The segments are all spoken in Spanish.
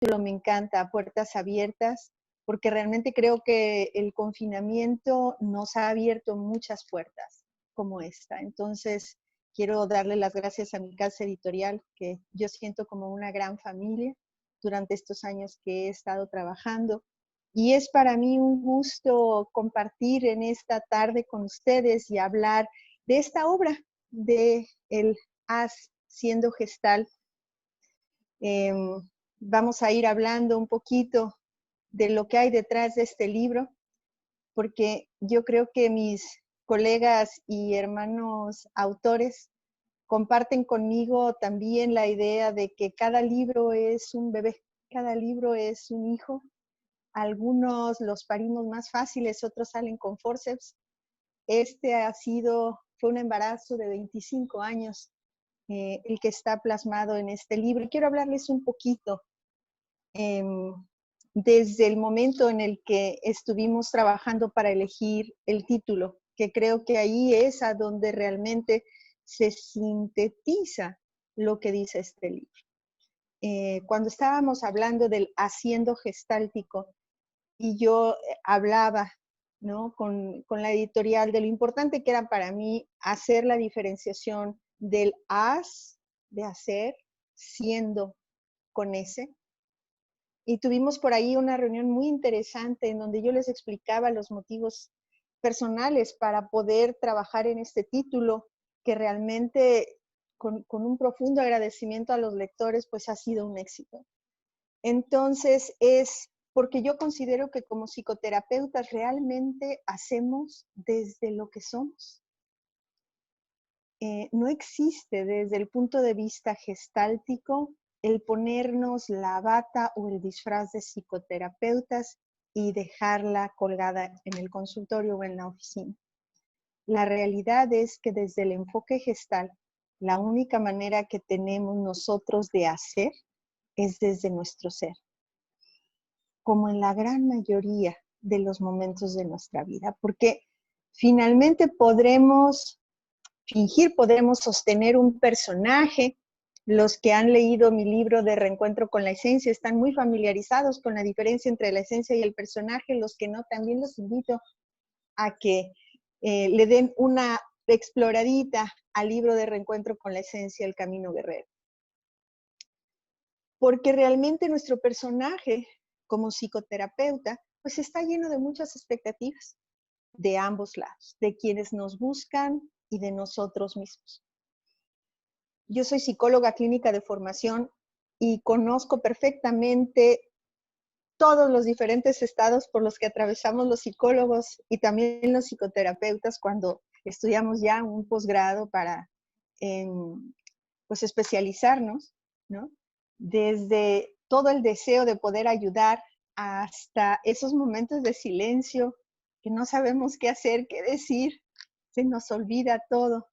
título me encanta, Puertas Abiertas, porque realmente creo que el confinamiento nos ha abierto muchas puertas como esta. Entonces, quiero darle las gracias a mi casa editorial, que yo siento como una gran familia durante estos años que he estado trabajando. Y es para mí un gusto compartir en esta tarde con ustedes y hablar de esta obra, de El Haz siendo gestal. Vamos a ir hablando un poquito de lo que hay detrás de este libro, porque yo creo que mis colegas y hermanos autores comparten conmigo también la idea de que cada libro es un bebé, cada libro es un hijo. Algunos los parimos más fáciles, otros salen con forceps. Fue un embarazo de 25 años, el que está plasmado en este libro. Y quiero hablarles un poquito desde el momento en el que estuvimos trabajando para elegir el título, que creo que ahí es a donde realmente se sintetiza lo que dice este libro. Cuando estábamos hablando del haciendo gestáltico y yo hablaba, ¿no?, con la editorial de lo importante que era para mí hacer la diferenciación del haz, de hacer, siendo con ese. Y tuvimos por ahí una reunión muy interesante en donde yo les explicaba los motivos personales para poder trabajar en este título, que realmente con un profundo agradecimiento a los lectores, pues ha sido un éxito. Entonces es porque yo considero que como psicoterapeutas realmente hacemos desde lo que somos. No existe desde el punto de vista gestáltico el ponernos la bata o el disfraz de psicoterapeutas y dejarla colgada en el consultorio o en la oficina. La realidad es que desde el enfoque gestal, la única manera que tenemos nosotros de hacer es desde nuestro ser, como en la gran mayoría de los momentos de nuestra vida, porque finalmente podremos fingir, podemos sostener un personaje. Los que han leído mi libro de Reencuentro con la Esencia están muy familiarizados con la diferencia entre la esencia y el personaje. Los que no, también los invito a que le den una exploradita al libro de Reencuentro con la Esencia, El Camino Guerrero. Porque realmente nuestro personaje como psicoterapeuta pues está lleno de muchas expectativas de ambos lados, de quienes nos buscan y de nosotros mismos. Yo soy psicóloga clínica de formación y conozco perfectamente todos los diferentes estados por los que atravesamos los psicólogos y también los psicoterapeutas cuando estudiamos ya un posgrado para pues especializarnos, ¿no? Desde todo el deseo de poder ayudar hasta esos momentos de silencio que no sabemos qué hacer, qué decir, se nos olvida todo.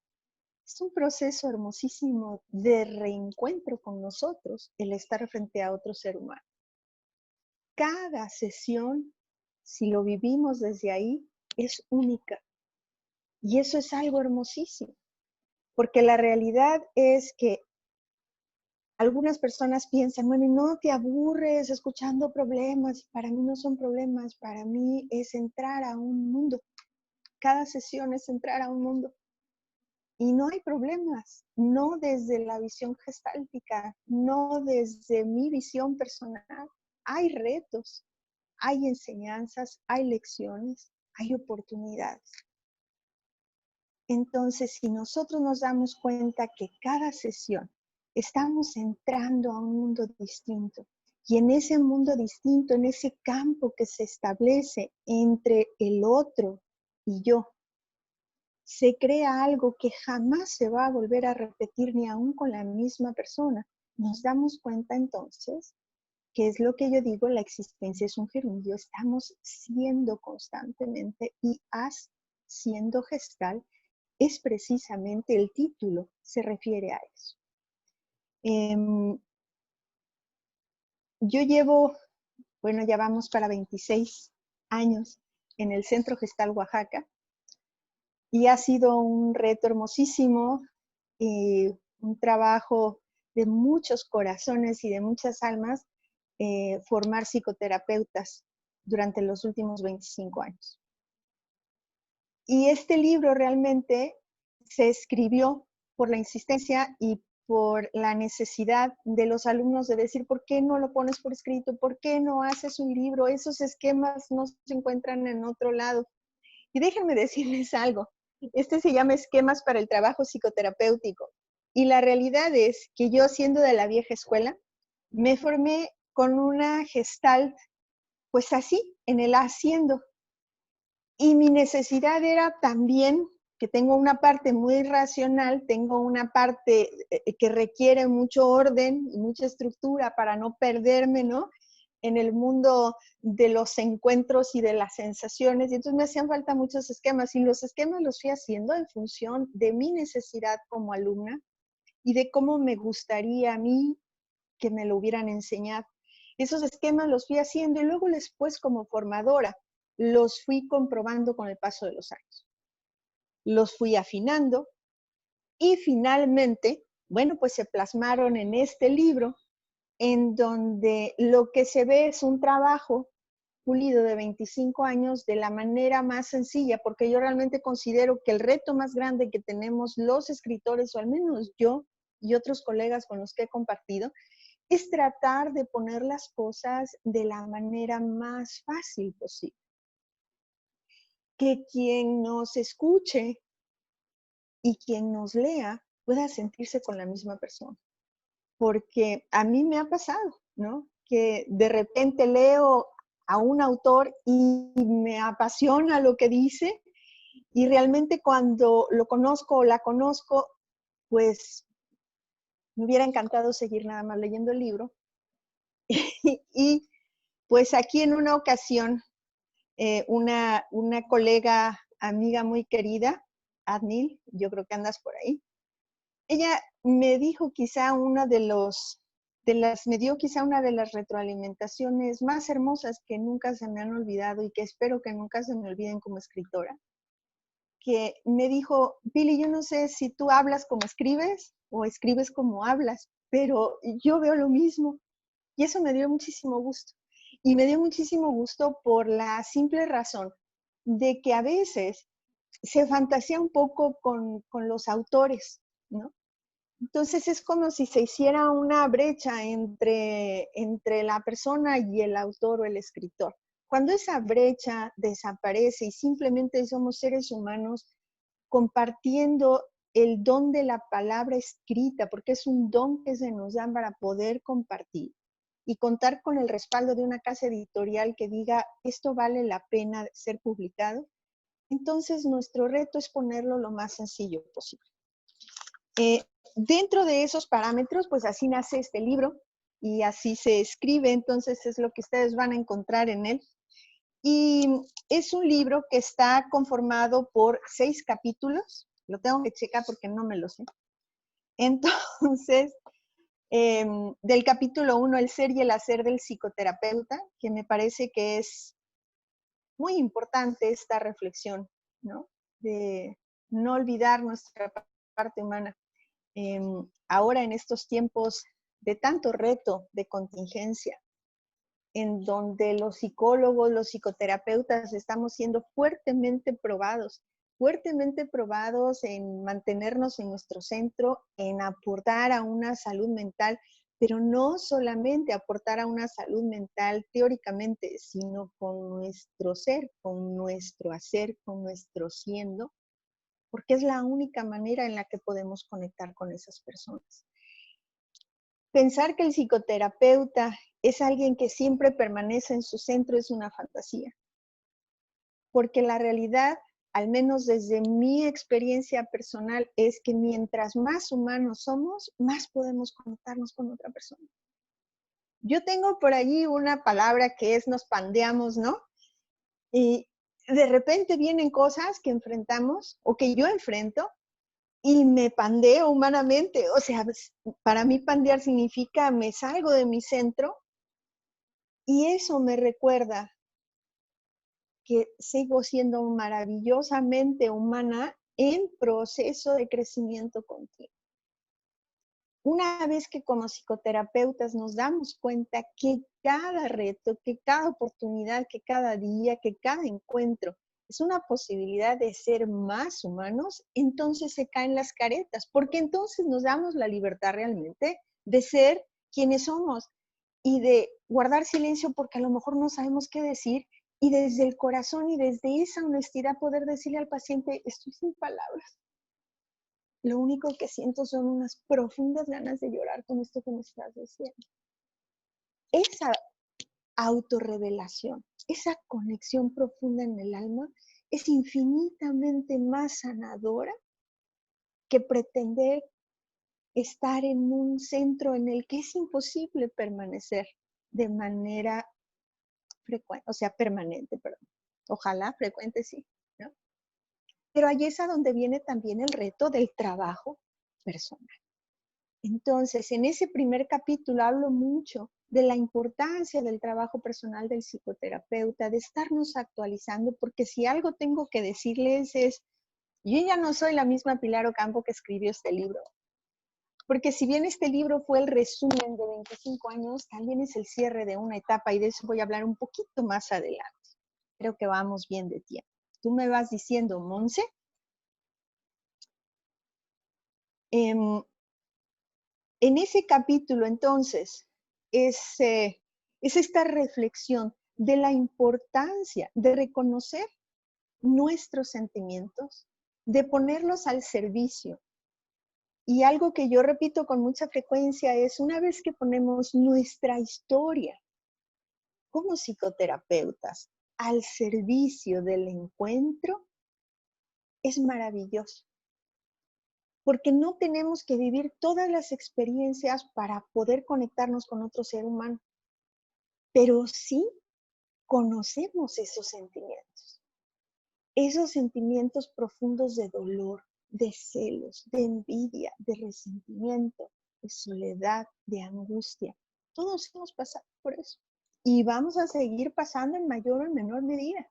Es un proceso hermosísimo de reencuentro con nosotros, el estar frente a otro ser humano. Cada sesión, si lo vivimos desde ahí, es única. Y eso es algo hermosísimo, porque la realidad es que algunas personas piensan, bueno, no te aburres escuchando problemas. Para mí no son problemas, para mí es entrar a un mundo. Cada sesión es entrar a un mundo. Y no hay problemas, no desde la visión gestáltica, no desde mi visión personal. Hay retos, hay enseñanzas, hay lecciones, hay oportunidades. Entonces, si nosotros nos damos cuenta que cada sesión estamos entrando a un mundo distinto, y en ese mundo distinto, en ese campo que se establece entre el otro y yo, se crea algo que jamás se va a volver a repetir ni aún con la misma persona. Nos damos cuenta entonces que es lo que yo digo, la existencia es un gerundio, estamos siendo constantemente y siendo gestal es precisamente el título, se refiere a eso. Yo llevo, bueno, ya vamos para 26 años en el Centro Gestal Oaxaca, y ha sido un reto hermosísimo, un trabajo de muchos corazones y de muchas almas formar psicoterapeutas durante los últimos 25 años. Y este libro realmente se escribió por la insistencia y por la necesidad de los alumnos de decir, ¿por qué no lo pones por escrito? ¿Por qué no haces un libro? Esos esquemas no se encuentran en otro lado. Y déjenme decirles algo. Este se llama Esquemas para el Trabajo Psicoterapéutico. Y la realidad es que yo, siendo de la vieja escuela, me formé con una gestalt, pues así, en el haciendo. Y mi necesidad era también que tengo una parte muy racional, tengo una parte que requiere mucho orden y mucha estructura para no perderme, ¿no? En el mundo de los encuentros y de las sensaciones. Y entonces me hacían falta muchos esquemas y los esquemas los fui haciendo en función de mi necesidad como alumna y de cómo me gustaría a mí que me lo hubieran enseñado. Esos esquemas los fui haciendo y luego después como formadora los fui comprobando con el paso de los años. Los fui afinando y finalmente, bueno, pues se plasmaron en este libro en donde lo que se ve es un trabajo pulido de 25 años de la manera más sencilla, porque yo realmente considero que el reto más grande que tenemos los escritores, o al menos yo y otros colegas con los que he compartido, es tratar de poner las cosas de la manera más fácil posible. Que quien nos escuche y quien nos lea pueda sentirse con la misma persona. Porque a mí me ha pasado, ¿no? Que de repente leo a un autor y me apasiona lo que dice y realmente cuando lo conozco o la conozco, pues me hubiera encantado seguir nada más leyendo el libro. Y pues aquí en una ocasión, una colega, amiga muy querida, Adnil, yo creo que andas por ahí, ella me dijo quizá me dio quizá una de las retroalimentaciones más hermosas que nunca se me han olvidado y que espero que nunca se me olviden como escritora, que me dijo, Pili, yo no sé si tú hablas como escribes o escribes como hablas, pero yo veo lo mismo. Y eso me dio muchísimo gusto. Y me dio muchísimo gusto por la simple razón de que a veces se fantasea un poco con los autores, ¿no? Entonces es como si se hiciera una brecha entre la persona y el autor o el escritor. Cuando esa brecha desaparece y simplemente somos seres humanos compartiendo el don de la palabra escrita, porque es un don que se nos da para poder compartir y contar con el respaldo de una casa editorial que diga, esto vale la pena ser publicado, entonces nuestro reto es ponerlo lo más sencillo posible. Dentro de esos parámetros, pues así nace este libro y así se escribe, entonces es lo que ustedes van a encontrar en él. Y es un libro que está conformado por 6 capítulos, lo tengo que checar porque no me lo sé. Entonces, del capítulo 1, el ser y el hacer del psicoterapeuta, que me parece que es muy importante esta reflexión, ¿no? De no olvidar nuestra parte humana. Ahora en estos tiempos de tanto reto, de contingencia, en donde los psicólogos, los psicoterapeutas estamos siendo fuertemente probados en mantenernos en nuestro centro, en aportar a una salud mental, pero no solamente aportar a una salud mental teóricamente, sino con nuestro ser, con nuestro hacer, con nuestro siendo, porque es la única manera en la que podemos conectar con esas personas. Pensar que el psicoterapeuta es alguien que siempre permanece en su centro es una fantasía, porque la realidad, al menos desde mi experiencia personal, es que mientras más humanos somos, más podemos conectarnos con otra persona. Yo tengo por allí una palabra que es nos pandeamos, ¿no? Y de repente vienen cosas que enfrentamos o que yo enfrento y me pandeo humanamente. O sea, para mí pandear significa me salgo de mi centro y eso me recuerda que sigo siendo maravillosamente humana en proceso de crecimiento continuo. Una vez que como psicoterapeutas nos damos cuenta que cada reto, que cada oportunidad, que cada día, que cada encuentro es una posibilidad de ser más humanos, entonces se caen las caretas, porque entonces nos damos la libertad realmente de ser quienes somos y de guardar silencio porque a lo mejor no sabemos qué decir y desde el corazón y desde esa honestidad poder decirle al paciente, estoy sin palabras. Lo único que siento son unas profundas ganas de llorar con esto que me estás diciendo. Esa autorrevelación, esa conexión profunda en el alma es infinitamente más sanadora que pretender estar en un centro en el que es imposible permanecer de manera frecuente, o sea, permanente, perdón. Ojalá frecuente sí, ¿no? Pero allí es a donde viene también el reto del trabajo personal. Entonces, en ese primer capítulo hablo mucho de la importancia del trabajo personal del psicoterapeuta, de estarnos actualizando, porque si algo tengo que decirles es, yo ya no soy la misma Pilar Ocampo que escribió este libro, porque si bien este libro fue el resumen de 25 años, también es el cierre de una etapa y de eso voy a hablar un poquito más adelante. Creo que vamos bien de tiempo. Tú me vas diciendo, Monse, en ese capítulo entonces es esta reflexión de la importancia de reconocer nuestros sentimientos, de ponerlos al servicio. Y algo que yo repito con mucha frecuencia es, una vez que ponemos nuestra historia como psicoterapeutas al servicio del encuentro, es maravilloso. Porque no tenemos que vivir todas las experiencias para poder conectarnos con otro ser humano, pero sí conocemos esos sentimientos profundos de dolor, de celos, de envidia, de resentimiento, de soledad, de angustia. Todos hemos pasado por eso y vamos a seguir pasando en mayor o en menor medida.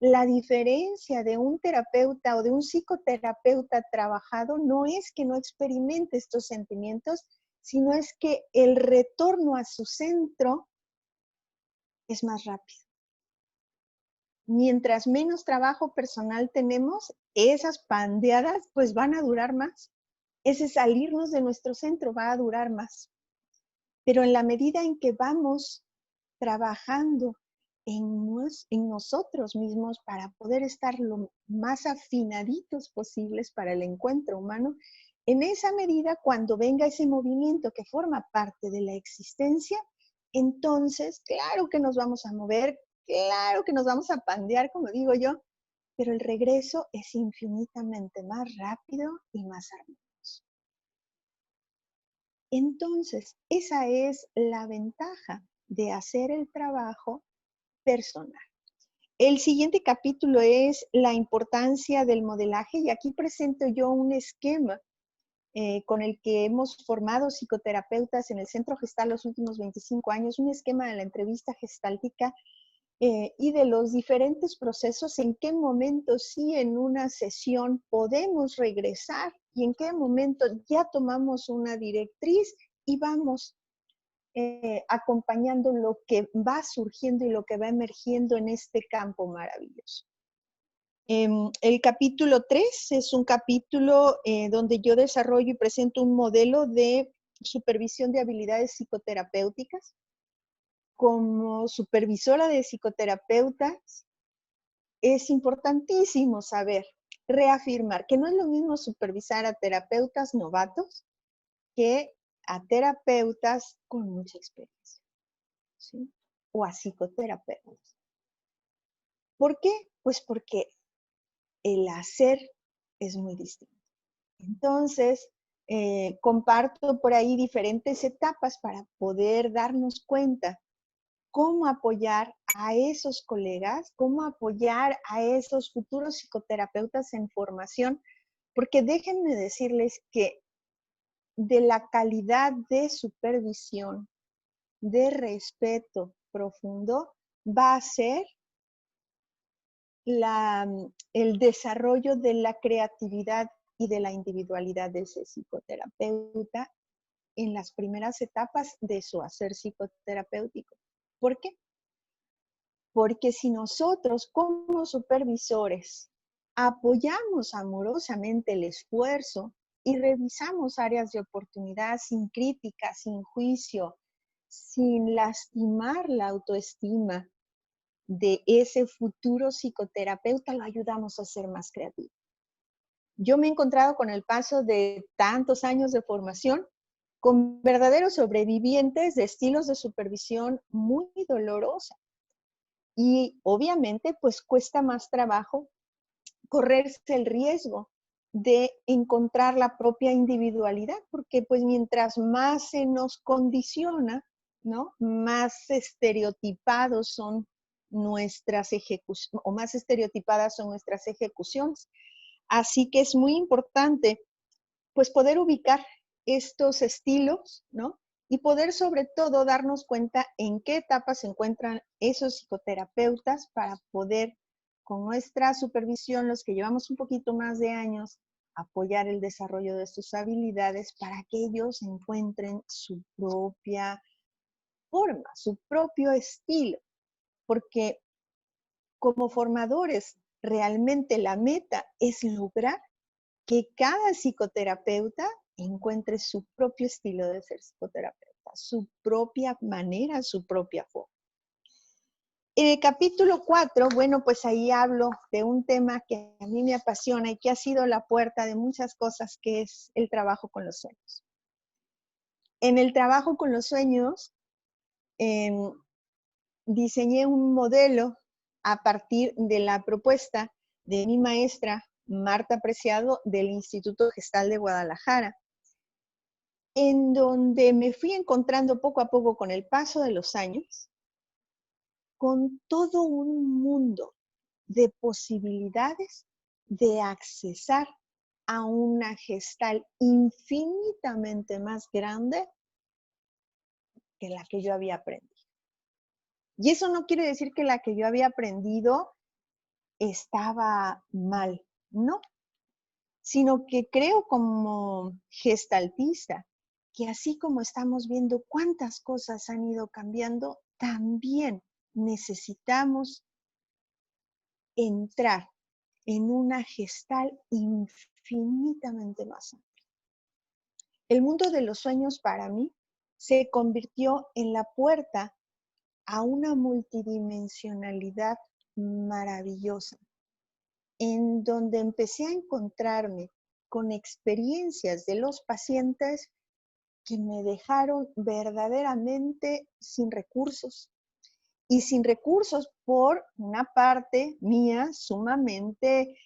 La diferencia de un terapeuta o de un psicoterapeuta trabajado no es que no experimente estos sentimientos, sino es que el retorno a su centro es más rápido. Mientras menos trabajo personal tenemos, esas pandeadas pues van a durar más. Ese salirnos de nuestro centro va a durar más. Pero en la medida en que vamos trabajando en nosotros mismos para poder estar lo más afinaditos posibles para el encuentro humano, en esa medida, cuando venga ese movimiento que forma parte de la existencia, entonces, claro que nos vamos a mover, claro que nos vamos a pandear, como digo yo, pero el regreso es infinitamente más rápido y más armonioso. Entonces, esa es la ventaja de hacer el trabajo personal. El siguiente capítulo es la importancia del modelaje y aquí presento yo un esquema con el que hemos formado psicoterapeutas en el Centro Gestal los últimos 25 años, un esquema de la entrevista gestáltica y de los diferentes procesos, en qué momento sí en una sesión podemos regresar y en qué momento ya tomamos una directriz y vamos acompañando lo que va surgiendo y lo que va emergiendo en este campo maravilloso. El capítulo 3 es un capítulo donde yo desarrollo y presento un modelo de supervisión de habilidades psicoterapéuticas. Como supervisora de psicoterapeutas, es importantísimo saber, reafirmar que no es lo mismo supervisar a terapeutas novatos que a terapeutas con mucha experiencia, ¿sí? O a psicoterapeutas. ¿Por qué? Pues porque el hacer es muy distinto. Entonces, comparto por ahí diferentes etapas para poder darnos cuenta cómo apoyar a esos colegas, cómo apoyar a esos futuros psicoterapeutas en formación, porque déjenme decirles que de la calidad de supervisión, de respeto profundo, va a ser el desarrollo de la creatividad y de la individualidad de ese psicoterapeuta en las primeras etapas de su hacer psicoterapéutico. ¿Por qué? Porque si nosotros como supervisores apoyamos amorosamente el esfuerzo y revisamos áreas de oportunidad sin crítica, sin juicio, sin lastimar la autoestima de ese futuro psicoterapeuta, lo ayudamos a ser más creativo. Yo me he encontrado con el paso de tantos años de formación con verdaderos sobrevivientes de estilos de supervisión muy dolorosa. Y obviamente, pues cuesta más trabajo correrse el riesgo de encontrar la propia individualidad, porque pues mientras más se nos condiciona, ¿no? Más estereotipados son nuestras ejecuciones, o más estereotipadas son nuestras ejecuciones. Así que es muy importante, pues, poder ubicar estos estilos, ¿no? Y poder sobre todo darnos cuenta en qué etapa se encuentran esos psicoterapeutas para poder, con nuestra supervisión, los que llevamos un poquito más de años, apoyar el desarrollo de sus habilidades para que ellos encuentren su propia forma, su propio estilo. Porque como formadores, realmente la meta es lograr que cada psicoterapeuta encuentre su propio estilo de ser psicoterapeuta, su propia manera, su propia forma. En el capítulo 4, bueno, pues ahí hablo de un tema que a mí me apasiona y que ha sido la puerta de muchas cosas, que es el trabajo con los sueños. En el trabajo con los sueños, eh, diseñé un modelo a partir de la propuesta de mi maestra Marta Preciado del Instituto Gestal de Guadalajara, en donde me fui encontrando poco a poco con el paso de los años, con todo un mundo de posibilidades de accesar a una gestal infinitamente más grande que la que yo había aprendido. Y eso no quiere decir que la que yo había aprendido estaba mal, no, sino que creo como gestaltista que así como estamos viendo cuántas cosas han ido cambiando, también necesitamos entrar en una gestal infinitamente más amplia. El mundo de los sueños para mí se convirtió en la puerta a una multidimensionalidad maravillosa, en donde empecé a encontrarme con experiencias de los pacientes que me dejaron verdaderamente sin recursos. Y sin recursos por una parte mía sumamente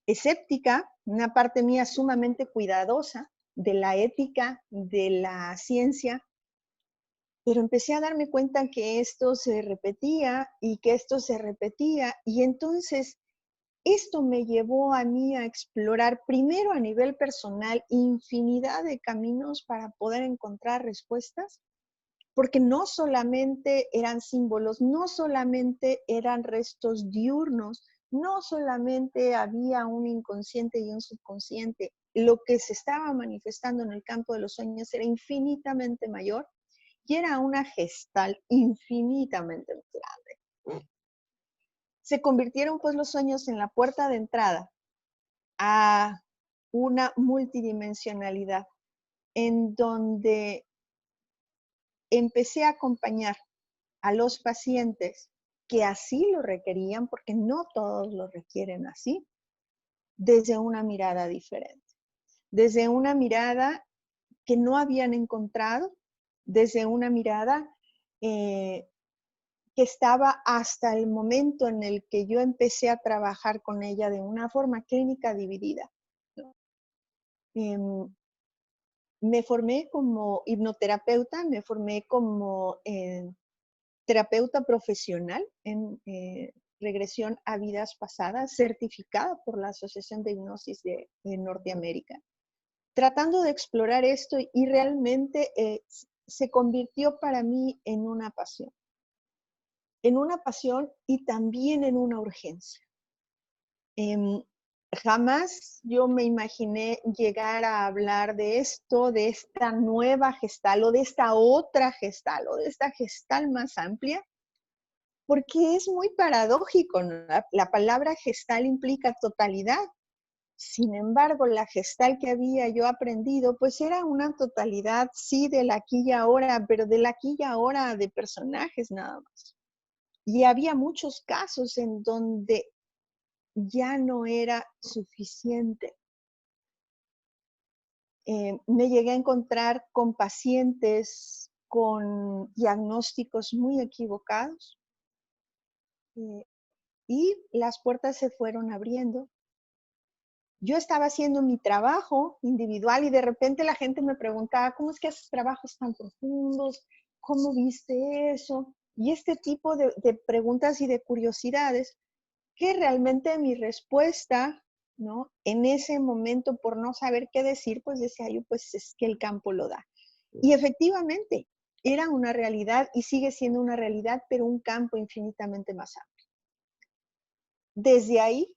escéptica, una parte mía sumamente cuidadosa de la ética, de la ciencia, pero empecé a darme cuenta que esto se repetía y que esto se repetía, y entonces esto me llevó a mí a explorar primero a nivel personal infinidad de caminos para poder encontrar respuestas, porque no solamente eran símbolos, no solamente eran restos diurnos, no solamente había un inconsciente y un subconsciente, lo que se estaba manifestando en el campo de los sueños era infinitamente mayor y era una gestal infinitamente más grande. Se convirtieron pues los sueños en la puerta de entrada a una multidimensionalidad en donde empecé a acompañar a los pacientes que así lo requerían, porque no todos lo requieren así, desde una mirada diferente, desde una mirada que no habían encontrado, desde una mirada que estaba hasta el momento en el que yo empecé a trabajar con ella de una forma clínica dividida. Me formé como hipnoterapeuta, me formé como terapeuta profesional en regresión a vidas pasadas, certificada por la Asociación de Hipnosis de Norteamérica, tratando de explorar esto, y realmente se convirtió para mí en una pasión y también en una urgencia. Jamás yo me imaginé llegar a hablar de esto, de esta nueva gestal o de esta otra gestal o de esta gestal más amplia, porque es muy paradójico, ¿no? La palabra gestal implica totalidad. Sin embargo, la gestal que había yo aprendido, pues era una totalidad, sí, del aquí y ahora, pero del aquí y ahora de personajes nada más. Y había muchos casos en donde ya no era suficiente. Me llegué a encontrar con pacientes con diagnósticos muy equivocados y las puertas se fueron abriendo. Yo estaba haciendo mi trabajo individual y de repente la gente me preguntaba, ¿cómo es que haces trabajos tan profundos? ¿Cómo viste eso? Y este tipo de preguntas y de curiosidades que realmente mi respuesta, ¿no? En ese momento, por no saber qué decir, pues decía yo, pues es que el campo lo da. Y efectivamente, era una realidad y sigue siendo una realidad, pero un campo infinitamente más amplio. Desde ahí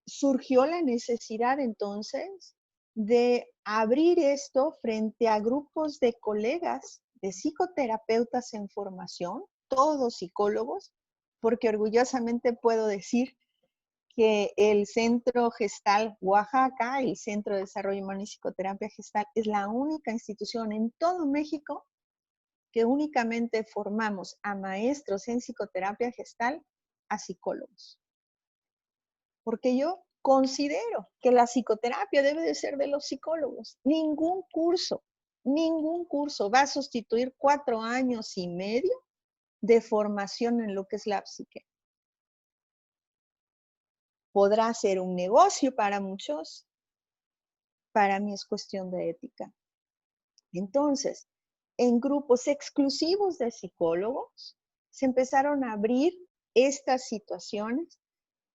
surgió la necesidad entonces de abrir esto frente a grupos de colegas, de psicoterapeutas en formación, todos psicólogos, porque orgullosamente puedo decir que el Centro Gestal Oaxaca, el Centro de Desarrollo Humano y Psicoterapia Gestal, es la única institución en todo México que únicamente formamos a maestros en psicoterapia gestal, a psicólogos. Porque yo considero que la psicoterapia debe de ser de los psicólogos. Ningún curso va a sustituir 4 años y medio de formación en lo que es la psique. Podrá ser un negocio para muchos, para mí es cuestión de ética. Entonces, en grupos exclusivos de psicólogos, se empezaron a abrir estas situaciones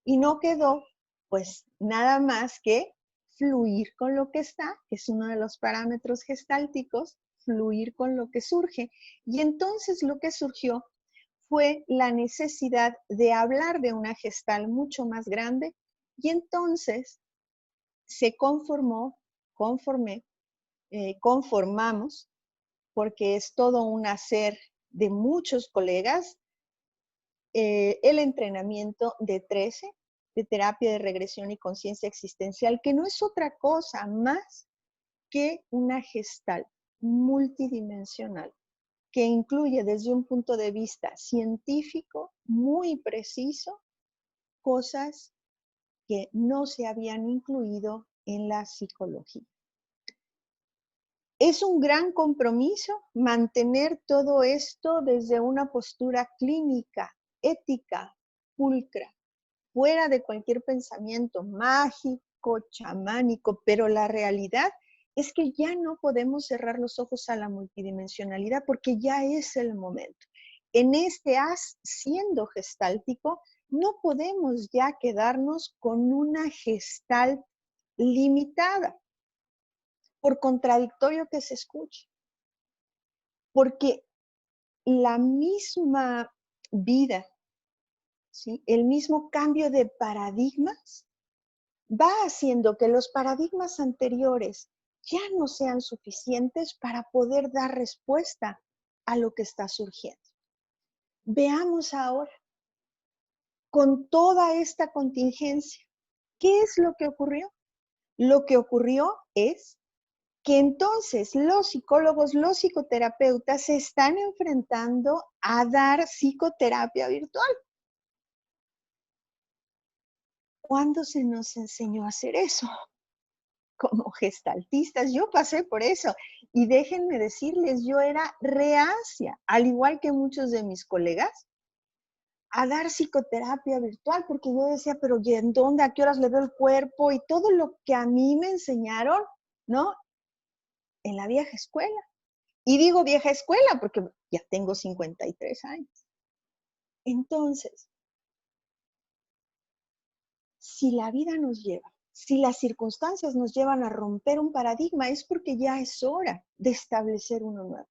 y no quedó pues nada más que fluir con lo que está, que es uno de los parámetros gestálticos, fluir con lo que surge. Y entonces lo que surgió fue la necesidad de hablar de una gestal mucho más grande y entonces se conformamos, porque es todo un hacer de muchos colegas, el entrenamiento de 13, de terapia de regresión y conciencia existencial, que no es otra cosa más que una gestal multidimensional, que incluye desde un punto de vista científico muy preciso cosas que no se habían incluido en la psicología. Es un gran compromiso mantener todo esto desde una postura clínica, ética, pulcra, fuera de cualquier pensamiento mágico, chamánico, pero la realidad es que ya no podemos cerrar los ojos a la multidimensionalidad porque ya es el momento. En este haz siendo gestáltico, no podemos ya quedarnos con una gestal limitada, por contradictorio que se escuche, porque la misma vida, ¿sí? El mismo cambio de paradigmas va haciendo que los paradigmas anteriores ya no sean suficientes para poder dar respuesta a lo que está surgiendo. Veamos ahora, con toda esta contingencia, ¿qué es lo que ocurrió? Lo que ocurrió es que entonces los psicólogos, los psicoterapeutas se están enfrentando a dar psicoterapia virtual. ¿Cuándo se nos enseñó a hacer eso? Como gestaltistas, yo pasé por eso. Y déjenme decirles, yo era reacia, al igual que muchos de mis colegas, a dar psicoterapia virtual, porque yo decía, pero ¿y en dónde? ¿A qué horas le veo el cuerpo? Y todo lo que a mí me enseñaron, ¿no? En la vieja escuela. Y digo vieja escuela porque ya tengo 53 años. Entonces, si la vida nos lleva, si las circunstancias nos llevan a romper un paradigma, es porque ya es hora de establecer uno nuevo.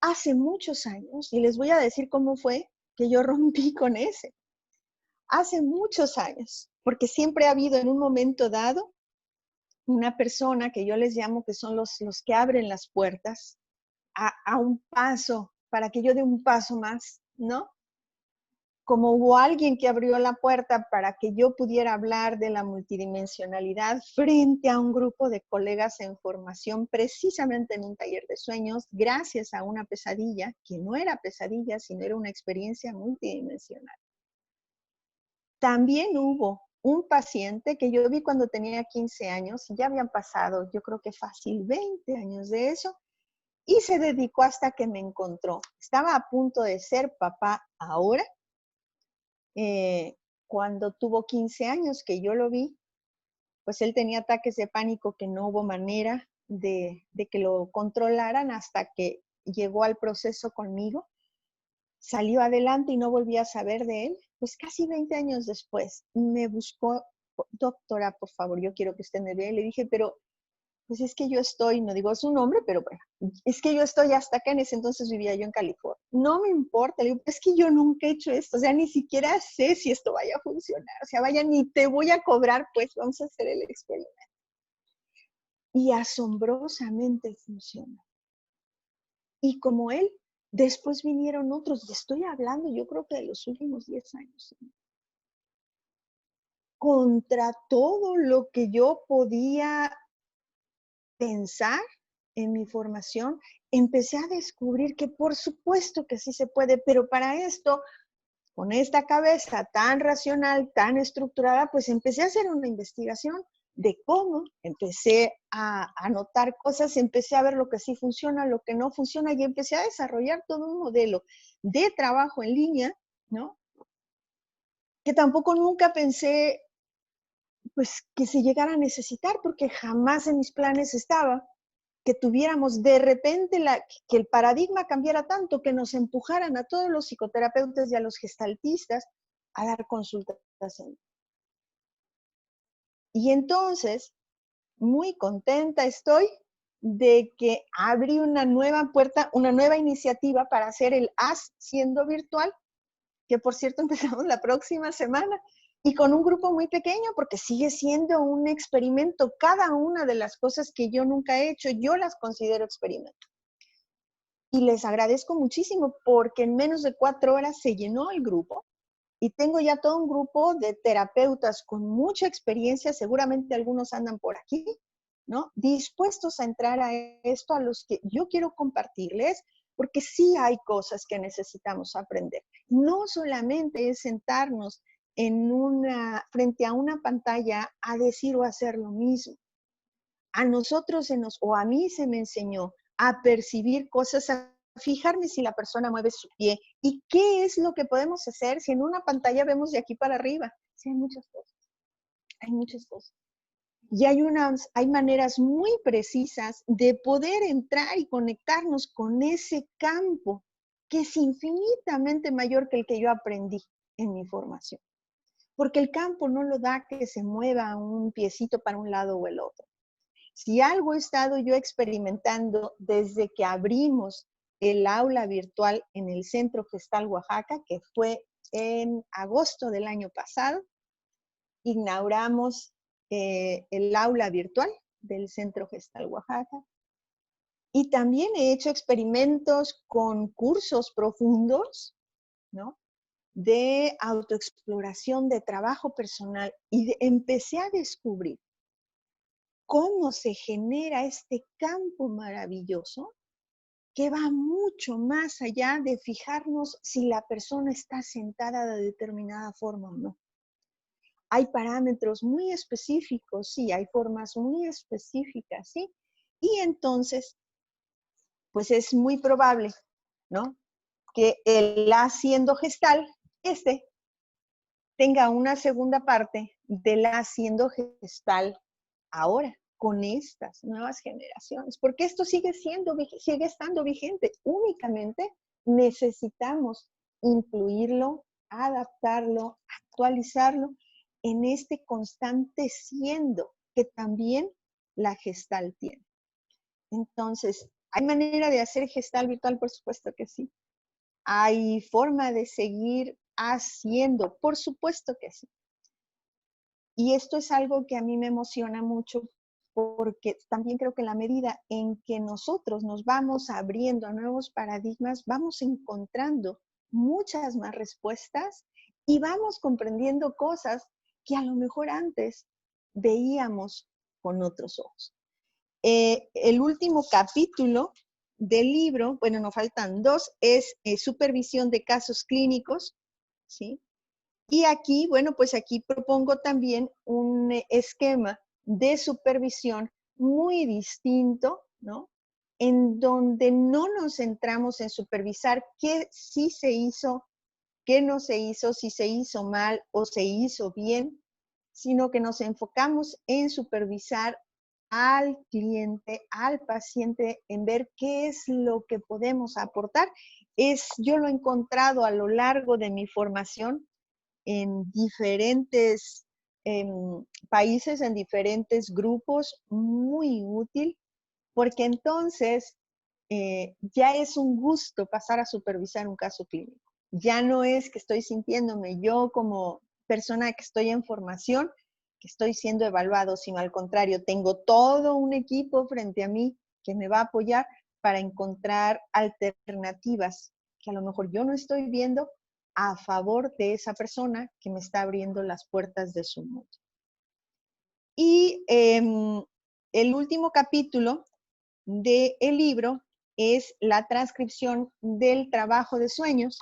Hace muchos años, y les voy a decir cómo fue que yo rompí con ese. hace muchos años, porque siempre ha habido en un momento dado una persona que yo les llamo que son los que abren las puertas a un paso, para que yo dé un paso más, ¿no? Como hubo alguien que abrió la puerta para que yo pudiera hablar de la multidimensionalidad frente a un grupo de colegas en formación, precisamente en un taller de sueños, gracias a una pesadilla, que no era pesadilla, sino era una experiencia multidimensional. También hubo un paciente que yo vi cuando tenía 15 años, y ya habían pasado, yo creo que fácil 20 años de eso, y se dedicó hasta que me encontró. Estaba a punto de ser papá ahora, cuando tuvo 15 años que yo lo vi, pues él tenía ataques de pánico que no hubo manera de que lo controlaran hasta que llegó al proceso conmigo, salió adelante y no volví a saber de él. Pues casi 20 años después me buscó, doctora, por favor, yo quiero que usted me vea. Le dije, pero pues es que yo estoy, no digo su nombre, pero bueno, es que yo estoy hasta acá, en ese entonces vivía yo en California. No me importa, le digo, es que yo nunca he hecho esto, o sea, ni siquiera sé si esto vaya a funcionar, o sea, vaya, ni te voy a cobrar, pues vamos a hacer el experimento. Y asombrosamente funciona. Y como él, después vinieron otros, y estoy hablando yo creo que de los últimos 10 años, contra todo lo que yo podía pensar en mi formación, empecé a descubrir que por supuesto que sí se puede, pero para esto, con esta cabeza tan racional, tan estructurada, pues empecé a hacer una investigación de cómo, empecé a anotar cosas, empecé a ver lo que sí funciona, lo que no funciona, y empecé a desarrollar todo un modelo de trabajo en línea, ¿no? Que tampoco nunca pensé, pues, que se llegara a necesitar, porque jamás en mis planes estaba que tuviéramos de repente que el paradigma cambiara tanto, que nos empujaran a todos los psicoterapeutas y a los gestaltistas a dar consultas. Y entonces, muy contenta estoy de que abrí una nueva puerta, una nueva iniciativa para hacer el AS siendo virtual, que por cierto empezamos la próxima semana, y con un grupo muy pequeño, porque sigue siendo un experimento. Cada una de las cosas que yo nunca he hecho, yo las considero experimento. Y les agradezco muchísimo porque en menos de 4 horas se llenó el grupo y tengo ya todo un grupo de terapeutas con mucha experiencia, seguramente algunos andan por aquí, ¿no? Dispuestos a entrar a esto, a los que yo quiero compartirles, porque sí hay cosas que necesitamos aprender. No solamente es sentarnos frente a una pantalla a decir o hacer lo mismo. A nosotros o a mí se me enseñó a percibir cosas, a fijarme si la persona mueve su pie y qué es lo que podemos hacer si en una pantalla vemos de aquí para arriba. Sí, hay muchas cosas, hay muchas cosas. Y hay maneras muy precisas de poder entrar y conectarnos con ese campo que es infinitamente mayor que el que yo aprendí en mi formación. Porque el campo no lo da que se mueva un piecito para un lado o el otro. Si algo he estado yo experimentando desde que abrimos el aula virtual en el Centro Gestal Oaxaca, que fue en agosto del año pasado, inauguramos el aula virtual del Centro Gestal Oaxaca. Y también he hecho experimentos con cursos profundos, ¿no? De autoexploración, de trabajo personal, y empecé a descubrir cómo se genera este campo maravilloso que va mucho más allá de fijarnos si la persona está sentada de determinada forma o no. Hay parámetros muy específicos, sí, hay formas muy específicas, sí, y entonces, pues es muy probable, ¿no? Que el haciendo gestal, tenga una segunda parte del haciendo gestal ahora, con estas nuevas generaciones, porque esto sigue estando vigente. Únicamente necesitamos incluirlo, adaptarlo, actualizarlo en este constante siendo que también la gestal tiene. Entonces, ¿hay manera de hacer gestal virtual? Por supuesto que sí. Hay forma de seguir haciendo. Por supuesto que sí. Y esto es algo que a mí me emociona mucho porque también creo que en la medida en que nosotros nos vamos abriendo a nuevos paradigmas, vamos encontrando muchas más respuestas y vamos comprendiendo cosas que a lo mejor antes veíamos con otros ojos. El último capítulo del libro, bueno, nos faltan dos, es supervisión de casos clínicos, ¿sí? Y aquí, bueno, pues aquí propongo también un esquema de supervisión muy distinto, ¿no? En donde no nos centramos en supervisar qué sí se hizo, qué no se hizo, si se hizo mal o se hizo bien, sino que nos enfocamos en supervisar al cliente, al paciente, en ver qué es lo que podemos aportar. Yo lo he encontrado a lo largo de mi formación en diferentes países, en diferentes grupos, muy útil, porque entonces ya es un gusto pasar a supervisar un caso clínico. Ya no es que estoy sintiéndome yo como persona que estoy en formación, que estoy siendo evaluado, sino al contrario, tengo todo un equipo frente a mí que me va a apoyar para encontrar alternativas que a lo mejor yo no estoy viendo a favor de esa persona que me está abriendo las puertas de su mundo. Y el último capítulo del libro es la transcripción del trabajo de sueños.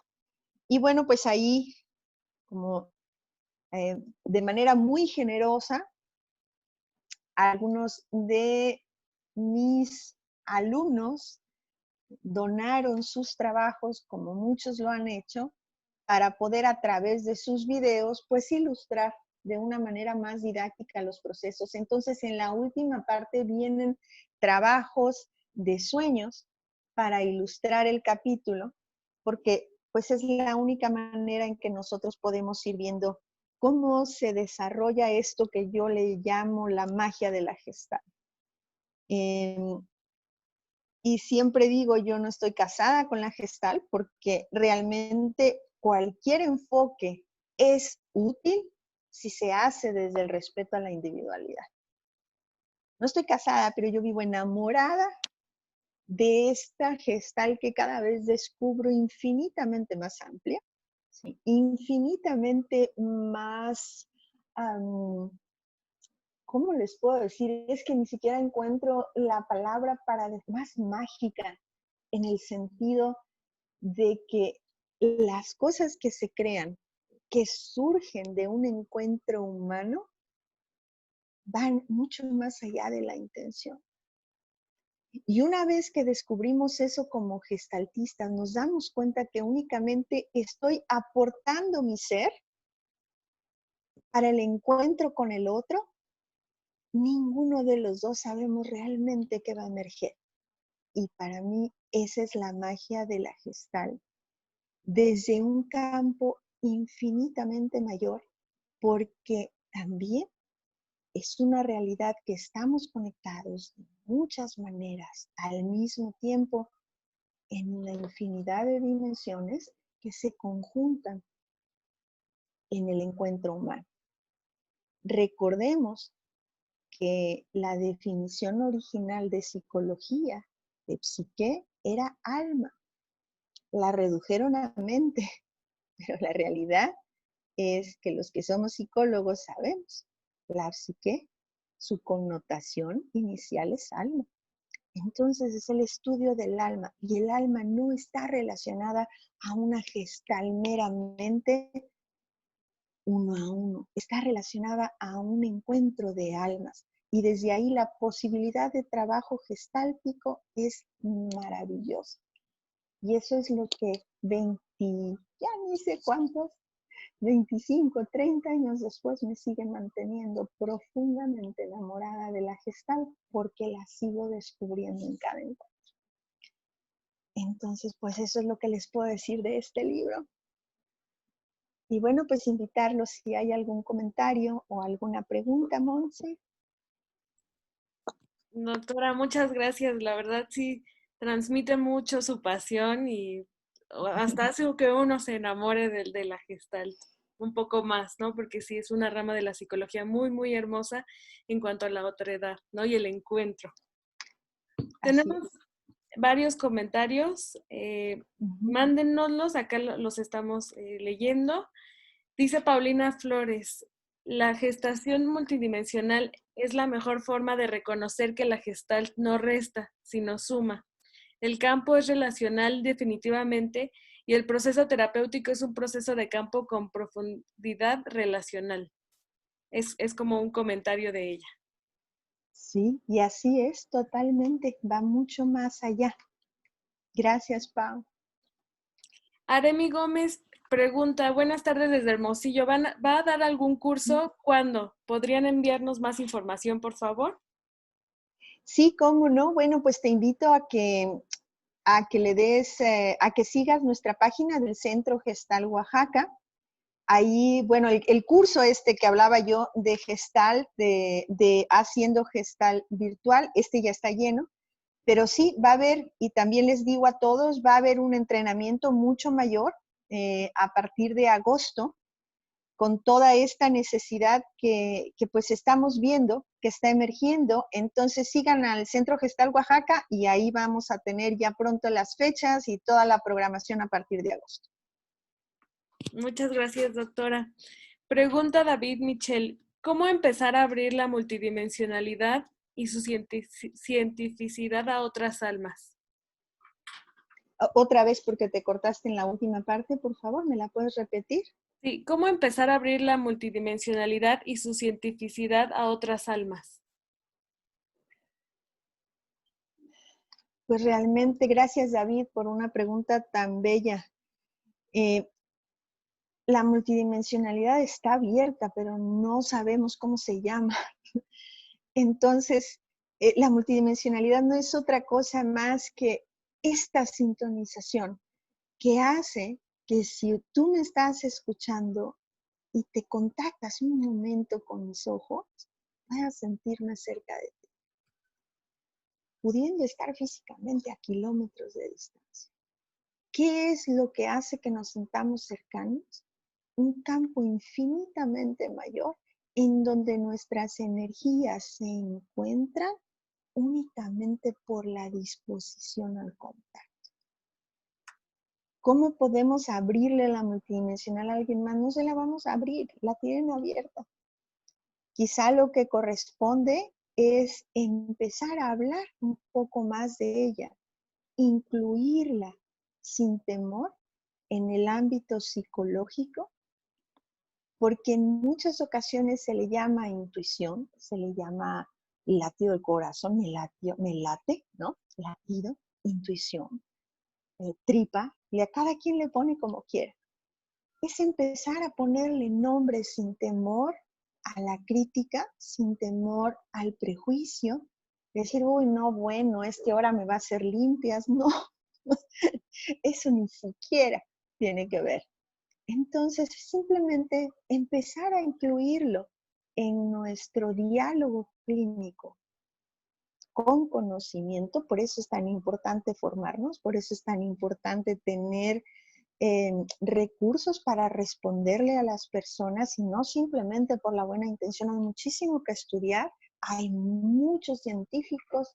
Y bueno, pues ahí, como de manera muy generosa, algunos de mis alumnos donaron sus trabajos, como muchos lo han hecho, para poder a través de sus videos, pues ilustrar de una manera más didáctica los procesos. Entonces, en la última parte vienen trabajos de sueños para ilustrar el capítulo, porque pues es la única manera en que nosotros podemos ir viendo cómo se desarrolla esto que yo le llamo la magia de la Gestalt. Y siempre digo, yo no estoy casada con la Gestalt porque realmente cualquier enfoque es útil si se hace desde el respeto a la individualidad. No estoy casada, pero yo vivo enamorada de esta Gestalt que cada vez descubro infinitamente más amplia, ¿sí? Infinitamente más ¿cómo les puedo decir? Es que ni siquiera encuentro la palabra para más mágica, en el sentido de que las cosas que se crean, que surgen de un encuentro humano, van mucho más allá de la intención. Y una vez que descubrimos eso como gestaltistas, nos damos cuenta que únicamente estoy aportando mi ser para el encuentro con el otro. Ninguno de los dos sabemos realmente qué va a emerger. Y para mí esa es la magia de la Gestalt. Desde un campo infinitamente mayor, porque también es una realidad que estamos conectados de muchas maneras al mismo tiempo en una infinidad de dimensiones que se conjuntan en el encuentro humano. Recordemos que la definición original de psicología, de psique, era alma. La redujeron a mente, pero la realidad es que los que somos psicólogos sabemos, la psique, su connotación inicial es alma. Entonces es el estudio del alma y el alma no está relacionada a una gestal meramente uno a uno, está relacionada a un encuentro de almas y desde ahí la posibilidad de trabajo gestáltico es maravillosa. Y eso es lo que ya ni sé cuántos, 25, 30 años después me sigue manteniendo profundamente enamorada de la Gestalt porque la sigo descubriendo en cada encuentro. Entonces, pues eso es lo que les puedo decir de este libro. Y bueno, pues invitarlos si hay algún comentario o alguna pregunta, Monse. Doctora, muchas gracias. La verdad sí transmite mucho su pasión y hasta hace que uno se enamore de la Gestalt un poco más, ¿no? Porque sí es una rama de la psicología muy, muy hermosa en cuanto a la otredad, ¿no? Y el encuentro. Así Tenemos es. varios comentarios, Ujú. mándennoslos, acá los estamos leyendo. Dice Paulina Flores, la gestación multidimensional es la mejor forma de reconocer que la gestalt no resta, sino suma. El campo es relacional definitivamente y el proceso terapéutico es un proceso de campo con profundidad relacional. Es como un comentario de ella. Sí, y así es totalmente, va mucho más allá. Gracias, Pau. Aremi Gómez pregunta, buenas tardes desde Hermosillo, ¿va a dar algún curso? ¿Cuándo? ¿Podrían enviarnos más información, por favor? Sí, cómo no. Bueno, pues te invito a que le des, a que sigas nuestra página del Centro Gestal Oaxaca. Ahí, bueno, el curso este que hablaba yo de Gestal, de haciendo Gestal virtual, este ya está lleno, pero sí va a haber, y también les digo a todos, va a haber un entrenamiento mucho mayor a partir de agosto, con toda esta necesidad que pues estamos viendo, que está emergiendo. Entonces sigan al Centro Gestal Oaxaca y ahí vamos a tener ya pronto las fechas y toda la programación a partir de agosto. Muchas gracias, doctora. Pregunta David Michel, ¿cómo empezar a abrir la multidimensionalidad y su cientificidad a otras almas? Otra vez porque te cortaste en la última parte, por favor, ¿me la puedes repetir? Sí, ¿cómo empezar a abrir la multidimensionalidad y su cientificidad a otras almas? Pues realmente, gracias David por una pregunta tan bella. Eh, la multidimensionalidad está abierta, pero no sabemos cómo se llama. Entonces, la multidimensionalidad no es otra cosa más que esta sintonización que hace que si tú me estás escuchando y te contactas un momento con mis ojos, puedas sentirme cerca de ti, pudiendo estar físicamente a kilómetros de distancia. ¿Qué es lo que hace que nos sintamos cercanos? Un campo infinitamente mayor en donde nuestras energías se encuentran únicamente por la disposición al contacto. ¿Cómo podemos abrirle la multidimensional a alguien más? No se la vamos a abrir, la tienen abierta. Quizá lo que corresponde es empezar a hablar un poco más de ella, incluirla sin temor en el ámbito psicológico, porque en muchas ocasiones se le llama intuición, se le llama latido del corazón, me late, ¿no? Latido, intuición, tripa, y a cada quien le pone como quiera. Es empezar a ponerle nombres sin temor a la crítica, sin temor al prejuicio, decir, uy, no, bueno, es que ahora me va a hacer limpias, no, eso ni siquiera tiene que ver. Entonces, simplemente empezar a incluirlo en nuestro diálogo clínico con conocimiento, por eso es tan importante formarnos, por eso es tan importante tener recursos para responderle a las personas y no simplemente por la buena intención. Hay muchísimo que estudiar, hay muchos científicos,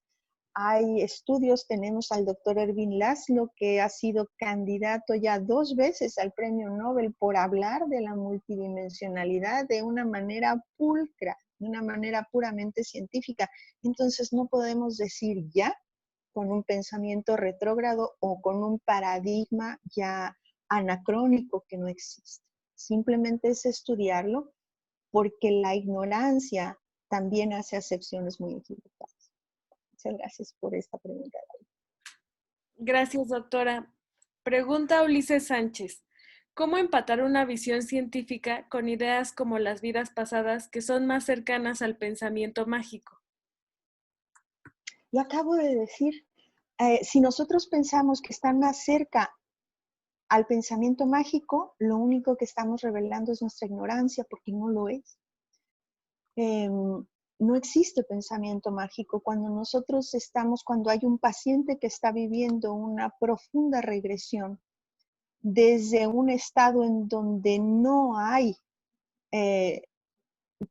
hay estudios, tenemos al doctor Erwin Laszlo, que ha sido candidato ya 2 veces al premio Nobel por hablar de la multidimensionalidad de una manera pulcra, de una manera puramente científica. Entonces no podemos decir ya con un pensamiento retrógrado o con un paradigma ya anacrónico que no existe. Simplemente es estudiarlo porque la ignorancia también hace acepciones muy equivocadas. Muchas gracias por esta pregunta. Gracias, doctora. Pregunta Ulises Sánchez. ¿Cómo empatar una visión científica con ideas como las vidas pasadas que son más cercanas al pensamiento mágico? Lo acabo de decir, si nosotros pensamos que están más cerca al pensamiento mágico, lo único que estamos revelando es nuestra ignorancia porque no lo es. No existe pensamiento mágico. Cuando nosotros estamos, cuando hay un paciente que está viviendo una profunda regresión, desde un estado en donde no hay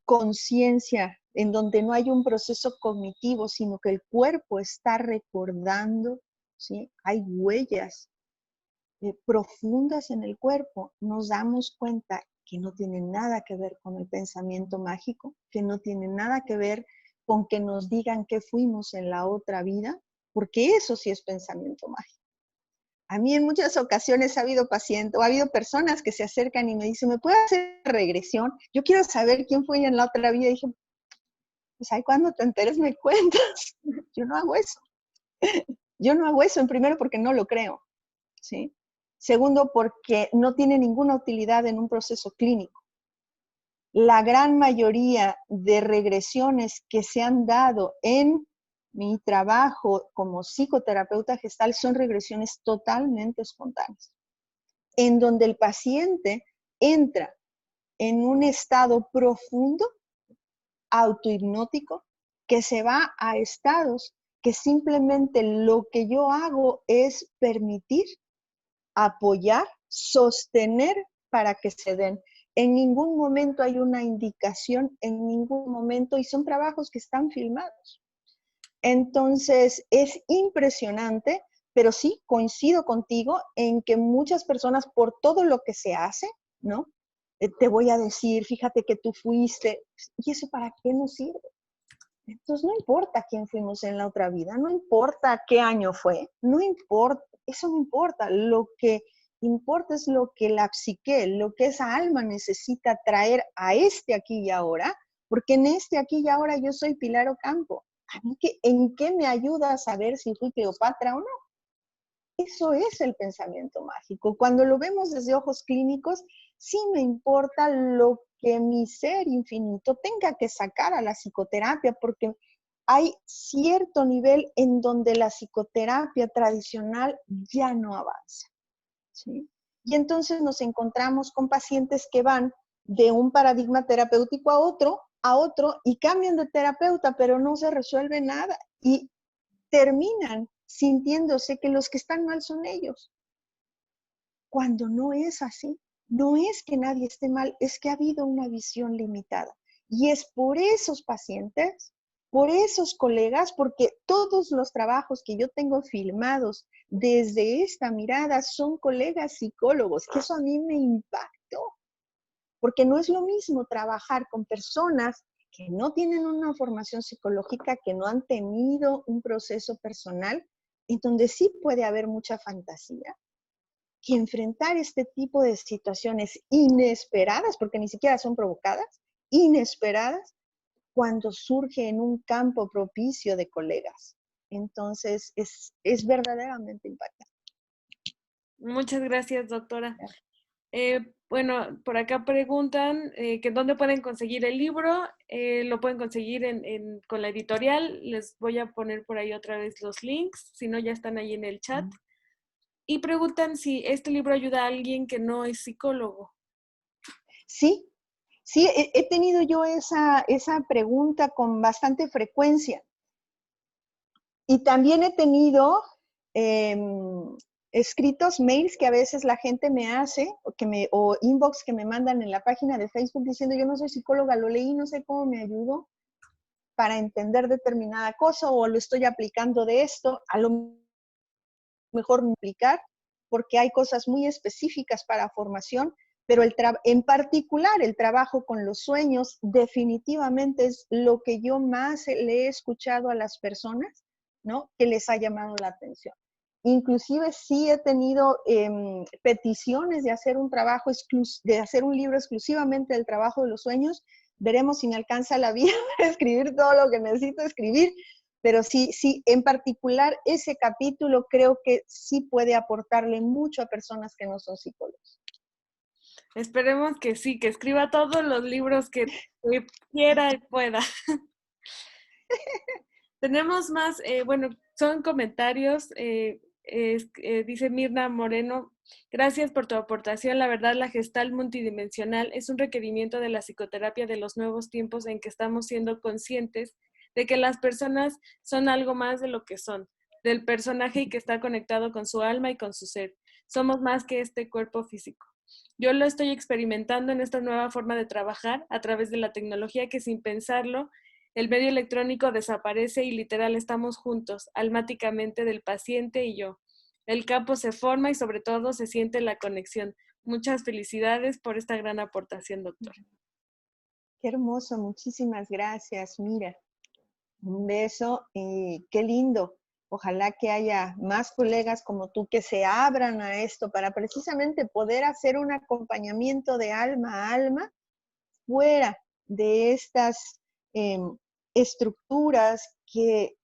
conciencia, en donde no hay un proceso cognitivo, sino que el cuerpo está recordando, ¿sí? Hay huellas profundas en el cuerpo, nos damos cuenta que no tiene nada que ver con el pensamiento mágico, que no tiene nada que ver con que nos digan qué fuimos en la otra vida, porque eso sí es pensamiento mágico. A mí en muchas ocasiones ha habido pacientes o ha habido personas que se acercan y me dicen, ¿me puede hacer regresión? Yo quiero saber quién fue en la otra vida. Y dije, pues ahí cuando te enteres me cuentas. Yo no hago eso. Yo no hago eso, en primero porque no lo creo, ¿sí? Segundo, porque no tiene ninguna utilidad en un proceso clínico. La gran mayoría de regresiones que se han dado en mi trabajo como psicoterapeuta gestal son regresiones totalmente espontáneas, en donde el paciente entra en un estado profundo, autohipnótico, que se va a estados que simplemente lo que yo hago es permitir, apoyar, sostener para que se den. En ningún momento hay una indicación, en ningún momento, y son trabajos que están filmados. Entonces, es impresionante, pero sí coincido contigo en que muchas personas, por todo lo que se hace, ¿no? Te voy a decir, fíjate que tú fuiste, ¿y eso para qué nos sirve? Entonces, no importa quién fuimos en la otra vida, no importa qué año fue, no importa, eso no importa. Lo que importa es lo que la psique, lo que esa alma necesita traer a este aquí y ahora, porque en este aquí y ahora yo soy Pilar Ocampo. ¿A mí en qué me ayuda a saber si fui Cleopatra o no? Eso es el pensamiento mágico. Cuando lo vemos desde ojos clínicos, sí me importa lo que mi ser infinito tenga que sacar a la psicoterapia, porque hay cierto nivel en donde la psicoterapia tradicional ya no avanza, ¿sí? Y entonces nos encontramos con pacientes que van de un paradigma terapéutico a otro y cambian de terapeuta, pero no se resuelve nada y terminan sintiéndose que los que están mal son ellos, cuando no es así. No es que nadie esté mal, es que ha habido una visión limitada. Y es por esos pacientes, por esos colegas, porque todos los trabajos que yo tengo filmados desde esta mirada son colegas psicólogos, que eso a mí me impactó, porque no es lo mismo trabajar con personas que no tienen una formación psicológica, que no han tenido un proceso personal, en donde sí puede haber mucha fantasía, que enfrentar este tipo de situaciones inesperadas, porque ni siquiera son provocadas, inesperadas, cuando surge en un campo propicio de colegas. Entonces, es verdaderamente impactante. Muchas gracias, doctora. Bueno, por acá preguntan que dónde pueden conseguir el libro. Lo pueden conseguir con la editorial. Les voy a poner por ahí otra vez los links, si no ya están ahí en el chat. Y preguntan si este libro ayuda a alguien que no es psicólogo. Sí, sí, he tenido yo esa pregunta con bastante frecuencia. Y también he tenido escritos, mails que a veces la gente me hace, o inbox que me mandan en la página de Facebook diciendo, yo no soy psicóloga, lo leí, no sé cómo me ayudó para entender determinada cosa, o lo estoy aplicando de esto, a lo mejor no aplicar, porque hay cosas muy específicas para formación, pero en particular el trabajo con los sueños definitivamente es lo que yo más le he escuchado a las personas, ¿no? Que les ha llamado la atención. Inclusive sí he tenido peticiones de hacer un trabajo, de hacer un libro exclusivamente del trabajo de los sueños. Veremos si me alcanza la vida para escribir todo lo que necesito escribir, pero sí, en particular ese capítulo creo que sí puede aportarle mucho a personas que no son psicólogos. Esperemos que sí, que escriba todos los libros que quiera y pueda. Tenemos más, bueno, son comentarios. Dice Mirna Moreno, gracias por tu aportación. La verdad, la gestal multidimensional es un requerimiento de la psicoterapia de los nuevos tiempos en que estamos siendo conscientes de que las personas son algo más de lo que son, del personaje y que está conectado con su alma y con su ser. Somos más que este cuerpo físico. Yo lo estoy experimentando en esta nueva forma de trabajar a través de la tecnología que sin pensarlo, el medio electrónico desaparece y literal estamos juntos, almáticamente del paciente y yo. El campo se forma y sobre todo se siente la conexión. Muchas felicidades por esta gran aportación, doctor. Qué hermoso, muchísimas gracias. Mira, un beso y qué lindo. Ojalá que haya más colegas como tú que se abran a esto para precisamente poder hacer un acompañamiento de alma a alma fuera de estas estructuras que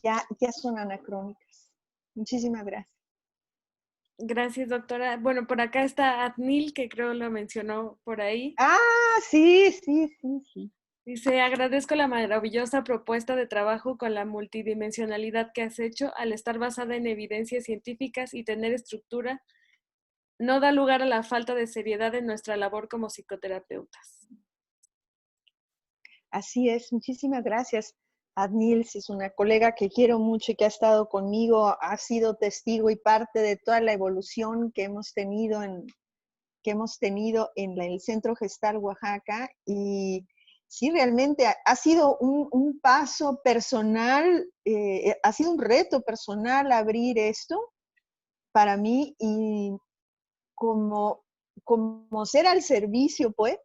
ya son anacrónicas. Muchísimas gracias. Gracias, doctora. Bueno, por acá está Adnil, que creo lo mencionó por ahí. Ah, sí, sí, sí, sí. Dice, agradezco la maravillosa propuesta de trabajo con la multidimensionalidad que has hecho al estar basada en evidencias científicas y tener estructura. No da lugar a la falta de seriedad en nuestra labor como psicoterapeutas. Así es, muchísimas gracias. Adnils es una colega que quiero mucho y que ha estado conmigo, ha sido testigo y parte de toda la evolución que hemos tenido en el Centro Gestal Oaxaca. Y sí, realmente ha sido un paso personal, ha sido un reto personal abrir esto para mí y como, como ser al servicio, pues,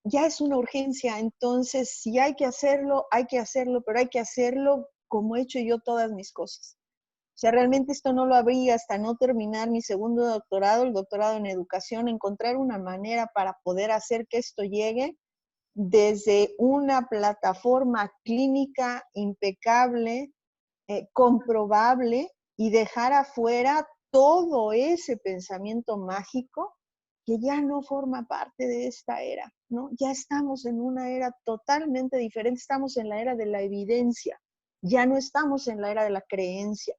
ya es una urgencia. Entonces, si hay que hacerlo, pero hay que hacerlo como he hecho yo todas mis cosas. O sea, realmente esto no lo habría hasta no terminar mi segundo doctorado, el doctorado en educación, encontrar una manera para poder hacer que esto llegue desde una plataforma clínica impecable, comprobable, y dejar afuera todo ese pensamiento mágico que ya no forma parte de esta era, ¿no? Ya estamos en una era totalmente diferente, estamos en la era de la evidencia, ya no estamos en la era de la creencia.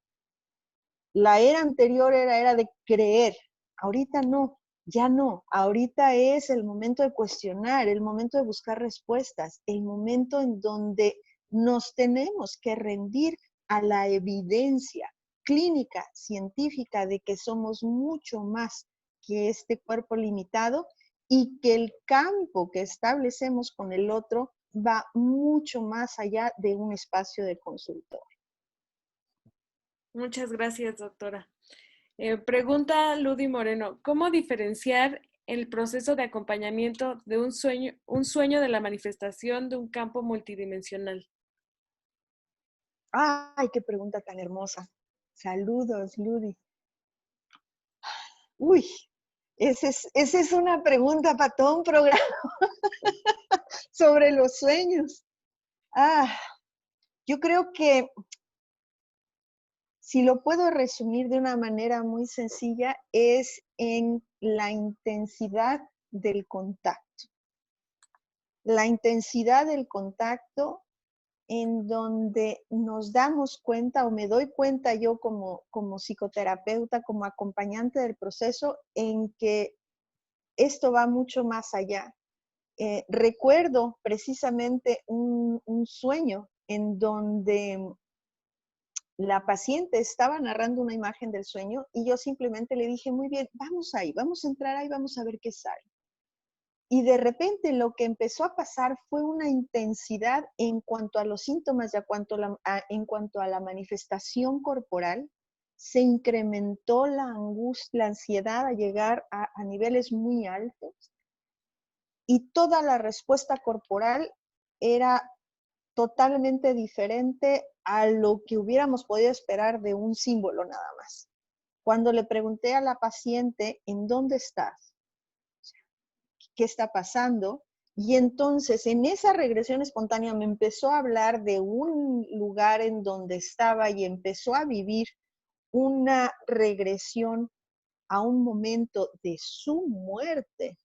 La era anterior era de creer, ahorita no, ya no, ahorita es el momento de cuestionar, el momento de buscar respuestas, el momento en donde nos tenemos que rendir a la evidencia clínica, científica, de que somos mucho más que este cuerpo limitado y que el campo que establecemos con el otro va mucho más allá de un espacio de consultorio. Muchas gracias, doctora. Pregunta Ludi Moreno, ¿cómo diferenciar el proceso de acompañamiento de un sueño de la manifestación de un campo multidimensional? Ay, qué pregunta tan hermosa. Saludos, Ludi. Uy, esa es una pregunta para todo un programa sobre los sueños. Ah, yo creo que si lo puedo resumir de una manera muy sencilla, es en la intensidad del contacto. La intensidad del contacto en donde nos damos cuenta, o me doy cuenta yo como psicoterapeuta, como acompañante del proceso, en que esto va mucho más allá. Recuerdo precisamente un sueño en donde la paciente estaba narrando una imagen del sueño y yo simplemente le dije, muy bien, vamos ahí, vamos a entrar ahí, vamos a ver qué sale. Y de repente lo que empezó a pasar fue una intensidad en cuanto a los síntomas y en cuanto a la manifestación corporal. Se incrementó la angustia, la ansiedad a llegar a niveles muy altos, y toda la respuesta corporal era totalmente diferente a lo que hubiéramos podido esperar de un símbolo nada más. Cuando le pregunté a la paciente, ¿en dónde estás? ¿Qué está pasando? Y entonces en esa regresión espontánea me empezó a hablar de un lugar en donde estaba y empezó a vivir una regresión a un momento de su muerte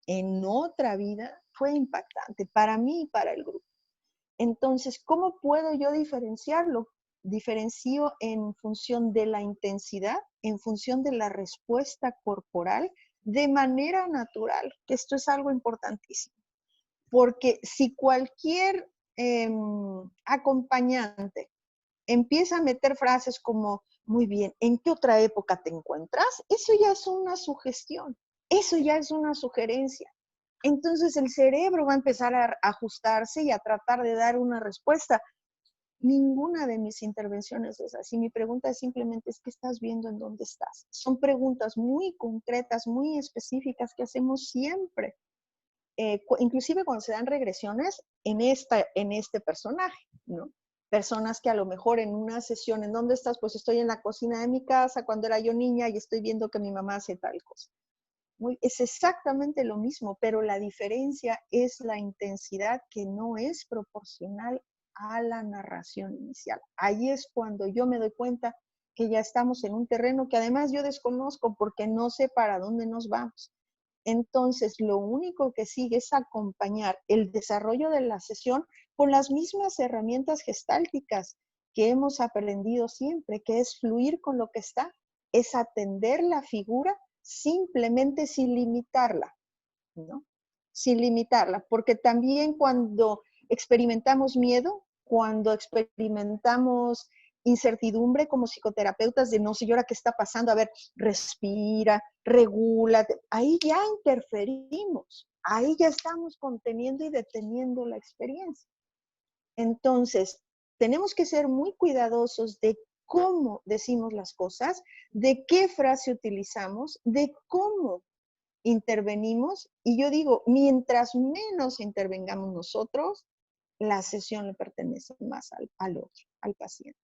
en otra vida. Fue impactante para mí y para el grupo. Entonces, ¿cómo puedo yo diferenciarlo? Diferencio en función de la intensidad, en función de la respuesta corporal, de manera natural, que esto es algo importantísimo. Porque si cualquier acompañante empieza a meter frases como, muy bien, ¿en qué otra época te encuentras? Eso ya es una sugestión, eso ya es una sugerencia. Entonces el cerebro va a empezar a ajustarse y a tratar de dar una respuesta. Ninguna de mis intervenciones es así. Mi pregunta es simplemente, ¿qué estás viendo en dónde estás? Son preguntas muy concretas, muy específicas que hacemos siempre. Inclusive cuando se dan regresiones en este personaje, ¿no? Personas que a lo mejor en una sesión, ¿en dónde estás? Pues estoy en la cocina de mi casa cuando era yo niña y estoy viendo que mi mamá hace tal cosa. Es exactamente lo mismo, pero la diferencia es la intensidad que no es proporcional a la narración inicial. Ahí es cuando yo me doy cuenta que ya estamos en un terreno que además yo desconozco porque no sé para dónde nos vamos. Entonces, lo único que sigue es acompañar el desarrollo de la sesión con las mismas herramientas gestálticas que hemos aprendido siempre, que es fluir con lo que está, es atender la figura simplemente sin limitarla, ¿no? Sin limitarla, porque también cuando experimentamos miedo, cuando experimentamos incertidumbre como psicoterapeutas de no sé, ¿y ahora qué está pasando? A ver, respira, regula, ahí ya interferimos, ahí ya estamos conteniendo y deteniendo la experiencia. Entonces, tenemos que ser muy cuidadosos de cómo decimos las cosas, de qué frase utilizamos, de cómo intervenimos. Y yo digo, mientras menos intervengamos nosotros, la sesión le pertenece más al otro, al paciente.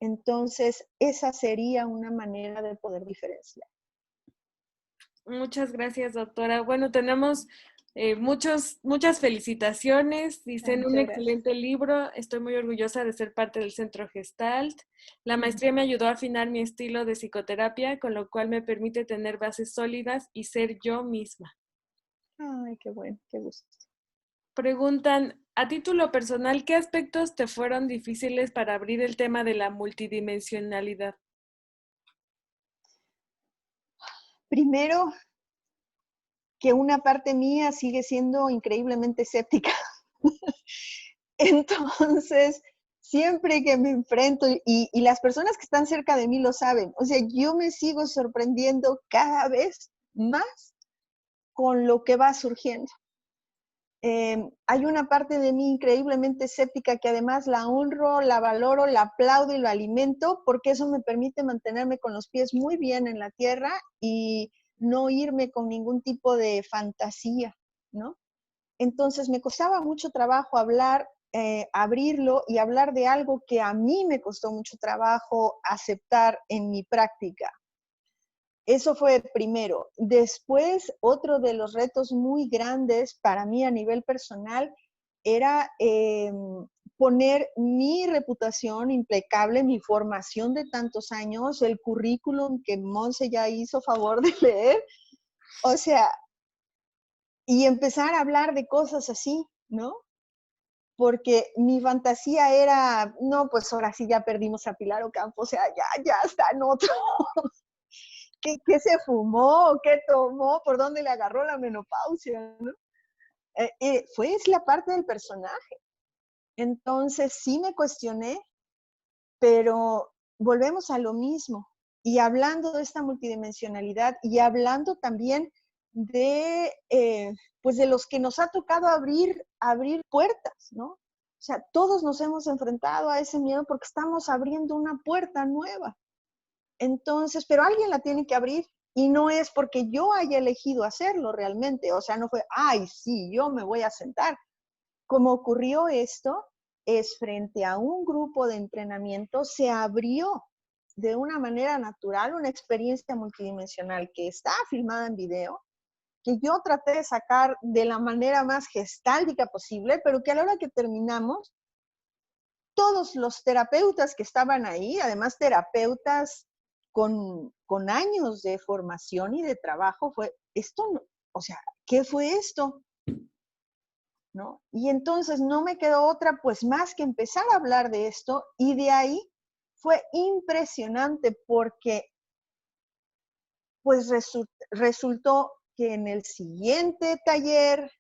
Entonces, esa sería una manera de poder diferenciar. Muchas gracias, doctora. Bueno, tenemos muchas felicitaciones. Dicen un Muchas gracias. excelente libro. Estoy muy orgullosa de ser parte del Centro Gestalt. La maestría me ayudó a afinar mi estilo de psicoterapia, con lo cual me permite tener bases sólidas y ser yo misma. Ay, qué bueno, qué gusto. Preguntan, a título personal, ¿qué aspectos te fueron difíciles para abrir el tema de la multidimensionalidad? Primero, que una parte mía sigue siendo increíblemente escéptica. Entonces, siempre que me enfrento, y las personas que están cerca de mí lo saben, o sea, yo me sigo sorprendiendo cada vez más con lo que va surgiendo. Hay una parte de mí increíblemente escéptica que además la honro, la valoro, la aplaudo y lo alimento porque eso me permite mantenerme con los pies muy bien en la tierra y no irme con ningún tipo de fantasía, ¿no? Entonces me costaba mucho trabajo hablar, abrirlo y hablar de algo que a mí me costó mucho trabajo aceptar en mi práctica. Eso fue primero. Después, otro de los retos muy grandes para mí a nivel personal era poner mi reputación impecable, mi formación de tantos años, el currículum que Monse ya hizo favor de leer, o sea, y empezar a hablar de cosas así, ¿no? Porque mi fantasía era, no, pues ahora sí ya perdimos a Pilar Ocampo, o sea, ya está en otro. ¿Qué se fumó? ¿Qué tomó? ¿Por dónde le agarró la menopausia? ¿No? Fue la parte del personaje. Entonces sí me cuestioné, pero volvemos a lo mismo. Y hablando de esta multidimensionalidad y hablando también de, pues de los que nos ha tocado abrir puertas, ¿no? O sea, todos nos hemos enfrentado a ese miedo porque estamos abriendo una puerta nueva. Entonces, pero alguien la tiene que abrir y no es porque yo haya elegido hacerlo realmente. O sea, no fue, ay, sí, yo me voy a sentar. Como ocurrió esto, es frente a un grupo de entrenamiento, se abrió de una manera natural una experiencia multidimensional que está filmada en video, que yo traté de sacar de la manera más gestáltica posible, pero que a la hora que terminamos, todos los terapeutas que estaban ahí, además terapeutas con años de formación y de trabajo, fue, esto no, o sea, ¿qué fue esto? ¿No? Y entonces no me quedó otra pues más que empezar a hablar de esto y de ahí fue impresionante porque pues resultó que en el siguiente taller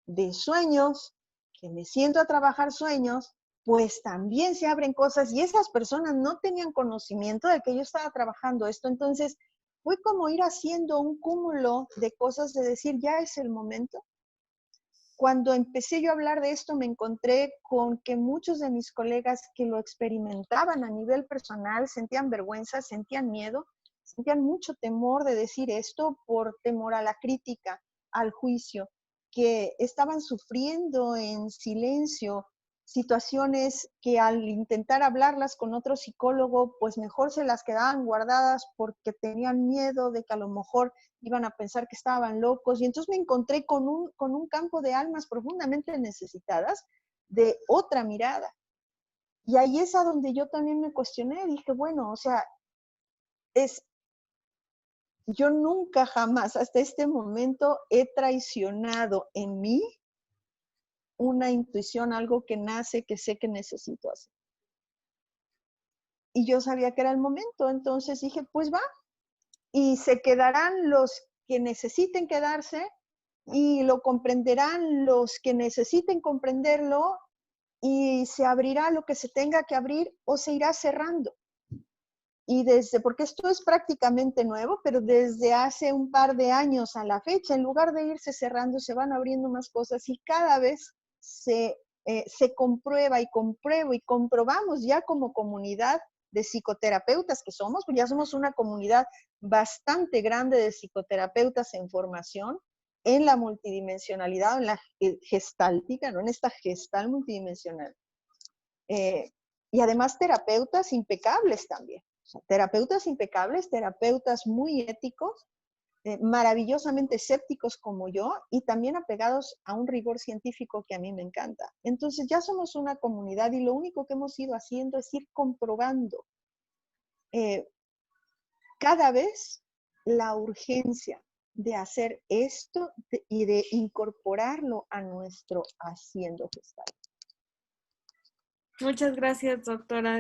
de sueños, que me siento a trabajar sueños, pues también se abren cosas y esas personas no tenían conocimiento de que yo estaba trabajando esto. Entonces, fue como ir haciendo un cúmulo de cosas de decir, ya es el momento. Cuando empecé yo a hablar de esto, me encontré con que muchos de mis colegas que lo experimentaban a nivel personal sentían vergüenza, sentían miedo, sentían mucho temor de decir esto por temor a la crítica, al juicio, que estaban sufriendo en silencio situaciones que al intentar hablarlas con otro psicólogo, pues mejor se las quedaban guardadas porque tenían miedo de que a lo mejor iban a pensar que estaban locos. Y entonces me encontré con un campo de almas profundamente necesitadas de otra mirada. Y ahí es a donde yo también me cuestioné, dije, bueno, o sea, yo nunca jamás hasta este momento he traicionado en mí una intuición, algo que nace, que sé que necesito hacer. Y yo sabía que era el momento, entonces dije, pues va, y se quedarán los que necesiten quedarse y lo comprenderán los que necesiten comprenderlo y se abrirá lo que se tenga que abrir o se irá cerrando. Y porque esto es prácticamente nuevo, pero desde hace un par de años a la fecha, en lugar de irse cerrando, se van abriendo más cosas y cada vez se comprueba y compruebo y comprobamos ya como comunidad de psicoterapeutas que somos, pues ya somos una comunidad bastante grande de psicoterapeutas en formación, en la multidimensionalidad, en la gestáltica, ¿no? En esta gestal multidimensional. Y además terapeutas impecables también. O sea, terapeutas impecables, terapeutas muy éticos, maravillosamente escépticos como yo y también apegados a un rigor científico que a mí me encanta. Entonces ya somos una comunidad y lo único que hemos ido haciendo es ir comprobando cada vez la urgencia de hacer esto y de incorporarlo a nuestro haciendo gestal. Muchas gracias, doctora.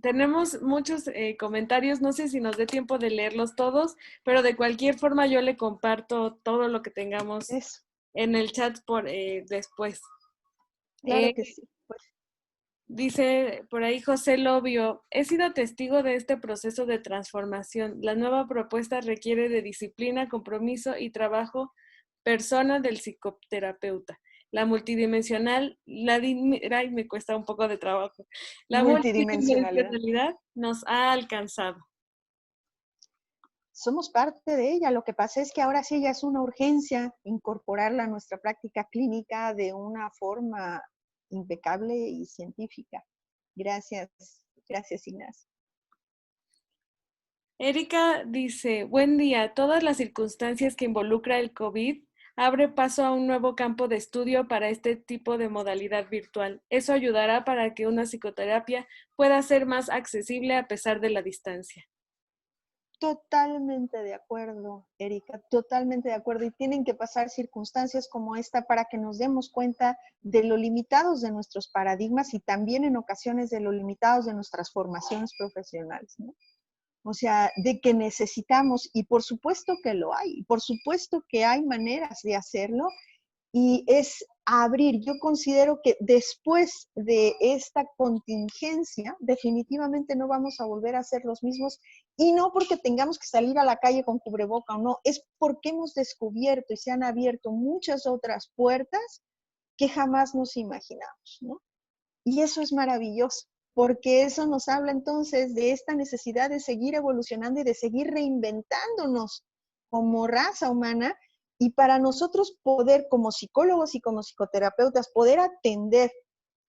Tenemos muchos comentarios, no sé si nos dé tiempo de leerlos todos, pero de cualquier forma yo le comparto todo lo que tengamos Eso, en el chat por después. claro que sí. Pues, Dice por ahí José Lobio, he sido testigo de este proceso de transformación. La nueva propuesta requiere de disciplina, compromiso y trabajo persona del psicoterapeuta. La multidimensional, ay, me cuesta un poco de trabajo. La multidimensionalidad. multidimensionalidad nos ha alcanzado. Somos parte de ella. Lo que pasa es que ahora sí ya es una urgencia incorporarla a nuestra práctica clínica de una forma impecable y científica. Gracias, gracias Ignacio. Erika dice, buen día, todas las circunstancias que involucra el COVID abre paso a un nuevo campo de estudio para este tipo de modalidad virtual. Eso ayudará para que una psicoterapia pueda ser más accesible a pesar de la distancia. Totalmente de acuerdo, Erika, totalmente de acuerdo. Y tienen que pasar circunstancias como esta para que nos demos cuenta de lo limitados de nuestros paradigmas y también en ocasiones de lo limitados de nuestras formaciones profesionales, ¿no? O sea, de que necesitamos, y por supuesto que lo hay, por supuesto que hay maneras de hacerlo, y es abrir. Yo considero que después de esta contingencia, definitivamente no vamos a volver a ser los mismos, y no porque tengamos que salir a la calle con cubreboca o no, es porque hemos descubierto y se han abierto muchas otras puertas que jamás nos imaginamos, ¿no? Y eso es maravilloso, porque eso nos habla entonces de esta necesidad de seguir evolucionando y de seguir reinventándonos como raza humana y para nosotros poder, como psicólogos y como psicoterapeutas, poder atender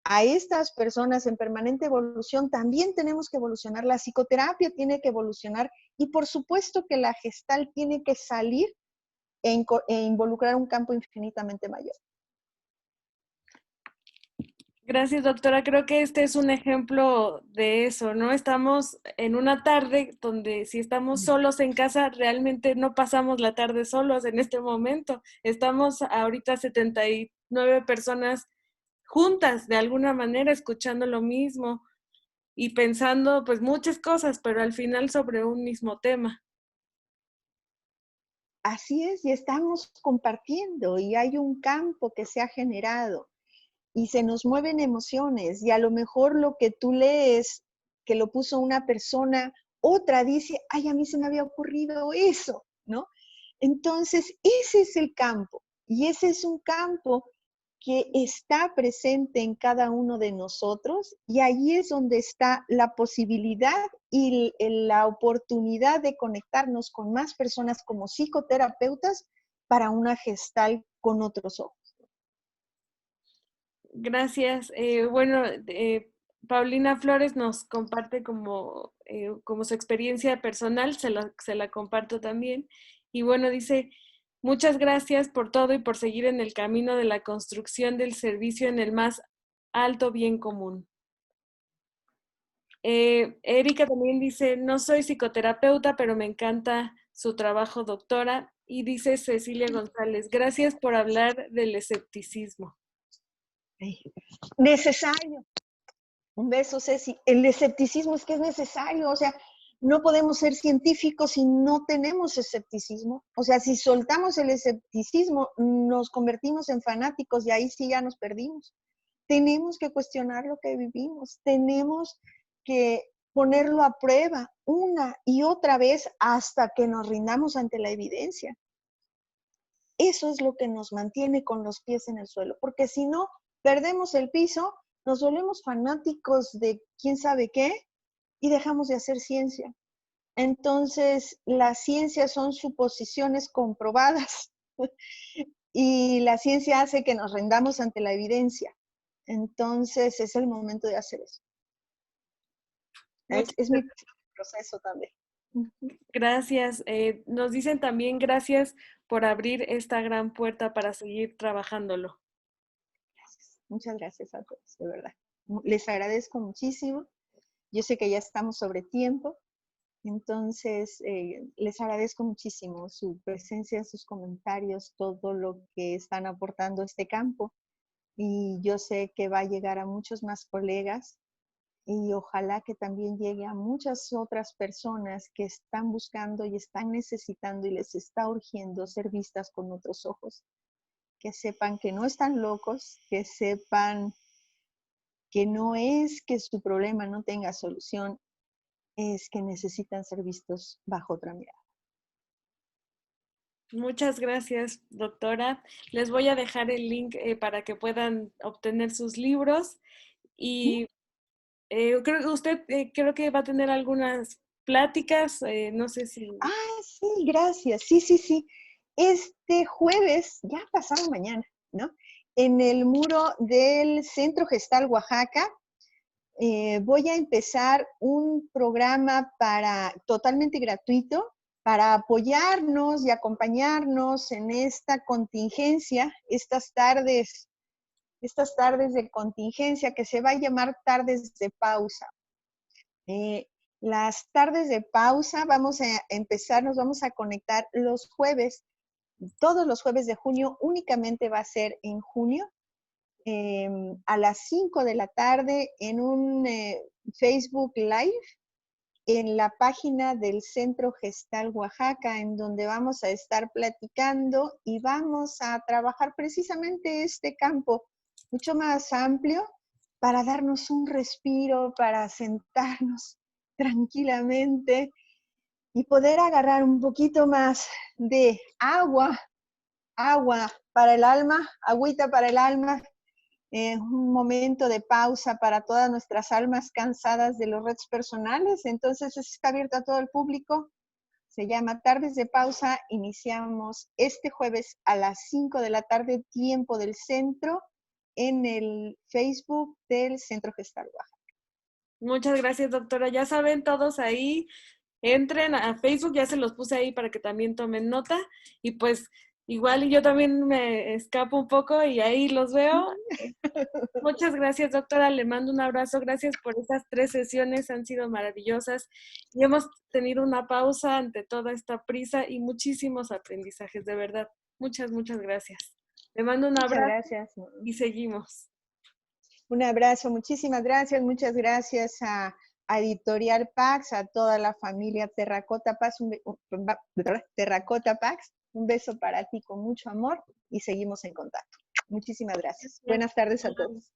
a estas personas en permanente evolución, también tenemos que evolucionar, la psicoterapia tiene que evolucionar y por supuesto que la gestal tiene que salir e involucrar un campo infinitamente mayor. Gracias, doctora. Creo que este es un ejemplo de eso, ¿no? Estamos en una tarde donde si estamos solos en casa, realmente no pasamos la tarde solos en este momento. Estamos ahorita 79 personas juntas, de alguna manera, escuchando lo mismo y pensando pues muchas cosas, pero al final sobre un mismo tema. Así es, y estamos compartiendo y hay un campo que se ha generado. y se nos mueven emociones y a lo mejor lo que tú lees, que lo puso una persona, otra dice, ay, a mí se me había ocurrido eso, ¿no? Entonces, ese es el campo y ese es un campo que está presente en cada uno de nosotros y ahí es donde está la posibilidad y la oportunidad de conectarnos con más personas como psicoterapeutas para una gestal con otros ojos. Gracias. Bueno, Paulina Flores nos comparte como su experiencia personal, se la comparto también. Y bueno, dice, muchas gracias por todo y por seguir en el camino de la construcción del servicio en el más alto bien común. Erika también dice, no soy psicoterapeuta, pero me encanta su trabajo, doctora. Y dice Cecilia González, gracias por hablar del escepticismo. Necesario. Un beso, Ceci. El escepticismo es que es necesario, o sea, no podemos ser científicos si no tenemos escepticismo. O sea, si soltamos el escepticismo, nos convertimos en fanáticos y ahí sí ya nos perdimos. Tenemos que cuestionar lo que vivimos, tenemos que ponerlo a prueba una y otra vez hasta que nos rindamos ante la evidencia. Eso es lo que nos mantiene con los pies en el suelo, porque si no, perdemos el piso, nos volvemos fanáticos de quién sabe qué y dejamos de hacer ciencia. Entonces, las ciencias son suposiciones comprobadas y la ciencia hace que nos rendamos ante la evidencia. Entonces, es el momento de hacer eso. Es mi proceso también. Gracias. Nos dicen también gracias por abrir esta gran puerta para seguir trabajándolo. Gracias. Muchas gracias a todos, de verdad. Les agradezco muchísimo. Yo sé que ya estamos sobre tiempo, entonces les agradezco muchísimo su presencia, sus comentarios, todo lo que están aportando a este campo. Y yo sé que va a llegar a muchos más colegas y ojalá que también llegue a muchas otras personas que están buscando y están necesitando y les está urgiendo ser vistas con otros ojos. Que sepan que no están locos, que sepan que no es que su problema no tenga solución, es que necesitan ser vistos bajo otra mirada. Muchas gracias, doctora. Les voy a dejar el link para que puedan obtener sus libros y creo que usted creo que va a tener algunas pláticas, no sé si... Ah, sí, gracias. Sí, sí, sí. Este jueves, ya pasado mañana, ¿no? En el muro del Centro Gestal Oaxaca, voy a empezar un programa totalmente gratuito para apoyarnos y acompañarnos en esta contingencia, estas tardes de contingencia que se va a llamar tardes de pausa. Las tardes de pausa vamos a empezar, nos vamos a conectar los jueves, todos los jueves de junio, únicamente va a ser en junio, a las 5 de la tarde en un Facebook Live en la página del Centro Gestal Oaxaca, en donde vamos a estar platicando y vamos a trabajar precisamente este campo mucho más amplio para darnos un respiro, para sentarnos tranquilamente y poder agarrar un poquito más de agua para el alma, agüita para el alma, un momento de pausa para todas nuestras almas cansadas de los retos personales. Entonces está abierto a todo el público. Se llama Tardes de Pausa. Iniciamos este jueves a las 5 de la tarde, tiempo del centro, en el Facebook del Centro Gestal Oaxaca. Muchas gracias, doctora. Ya saben todos ahí, entren a Facebook, ya se los puse ahí para que también tomen nota y pues igual y yo también me escapo un poco y ahí los veo. Muchas gracias, doctora. Le mando un abrazo. Gracias por estas 3 sesiones. Han sido maravillosas y hemos tenido una pausa ante toda esta prisa y muchísimos aprendizajes, de verdad. Muchas, muchas gracias. Le mando un abrazo. Muchas gracias. Y seguimos. Un abrazo. Muchísimas gracias. Muchas gracias a Editorial Pax, a toda la familia Terracota Pax. Terracota Pax. Un beso para ti con mucho amor y seguimos en contacto. Muchísimas gracias. Buenas tardes a todos.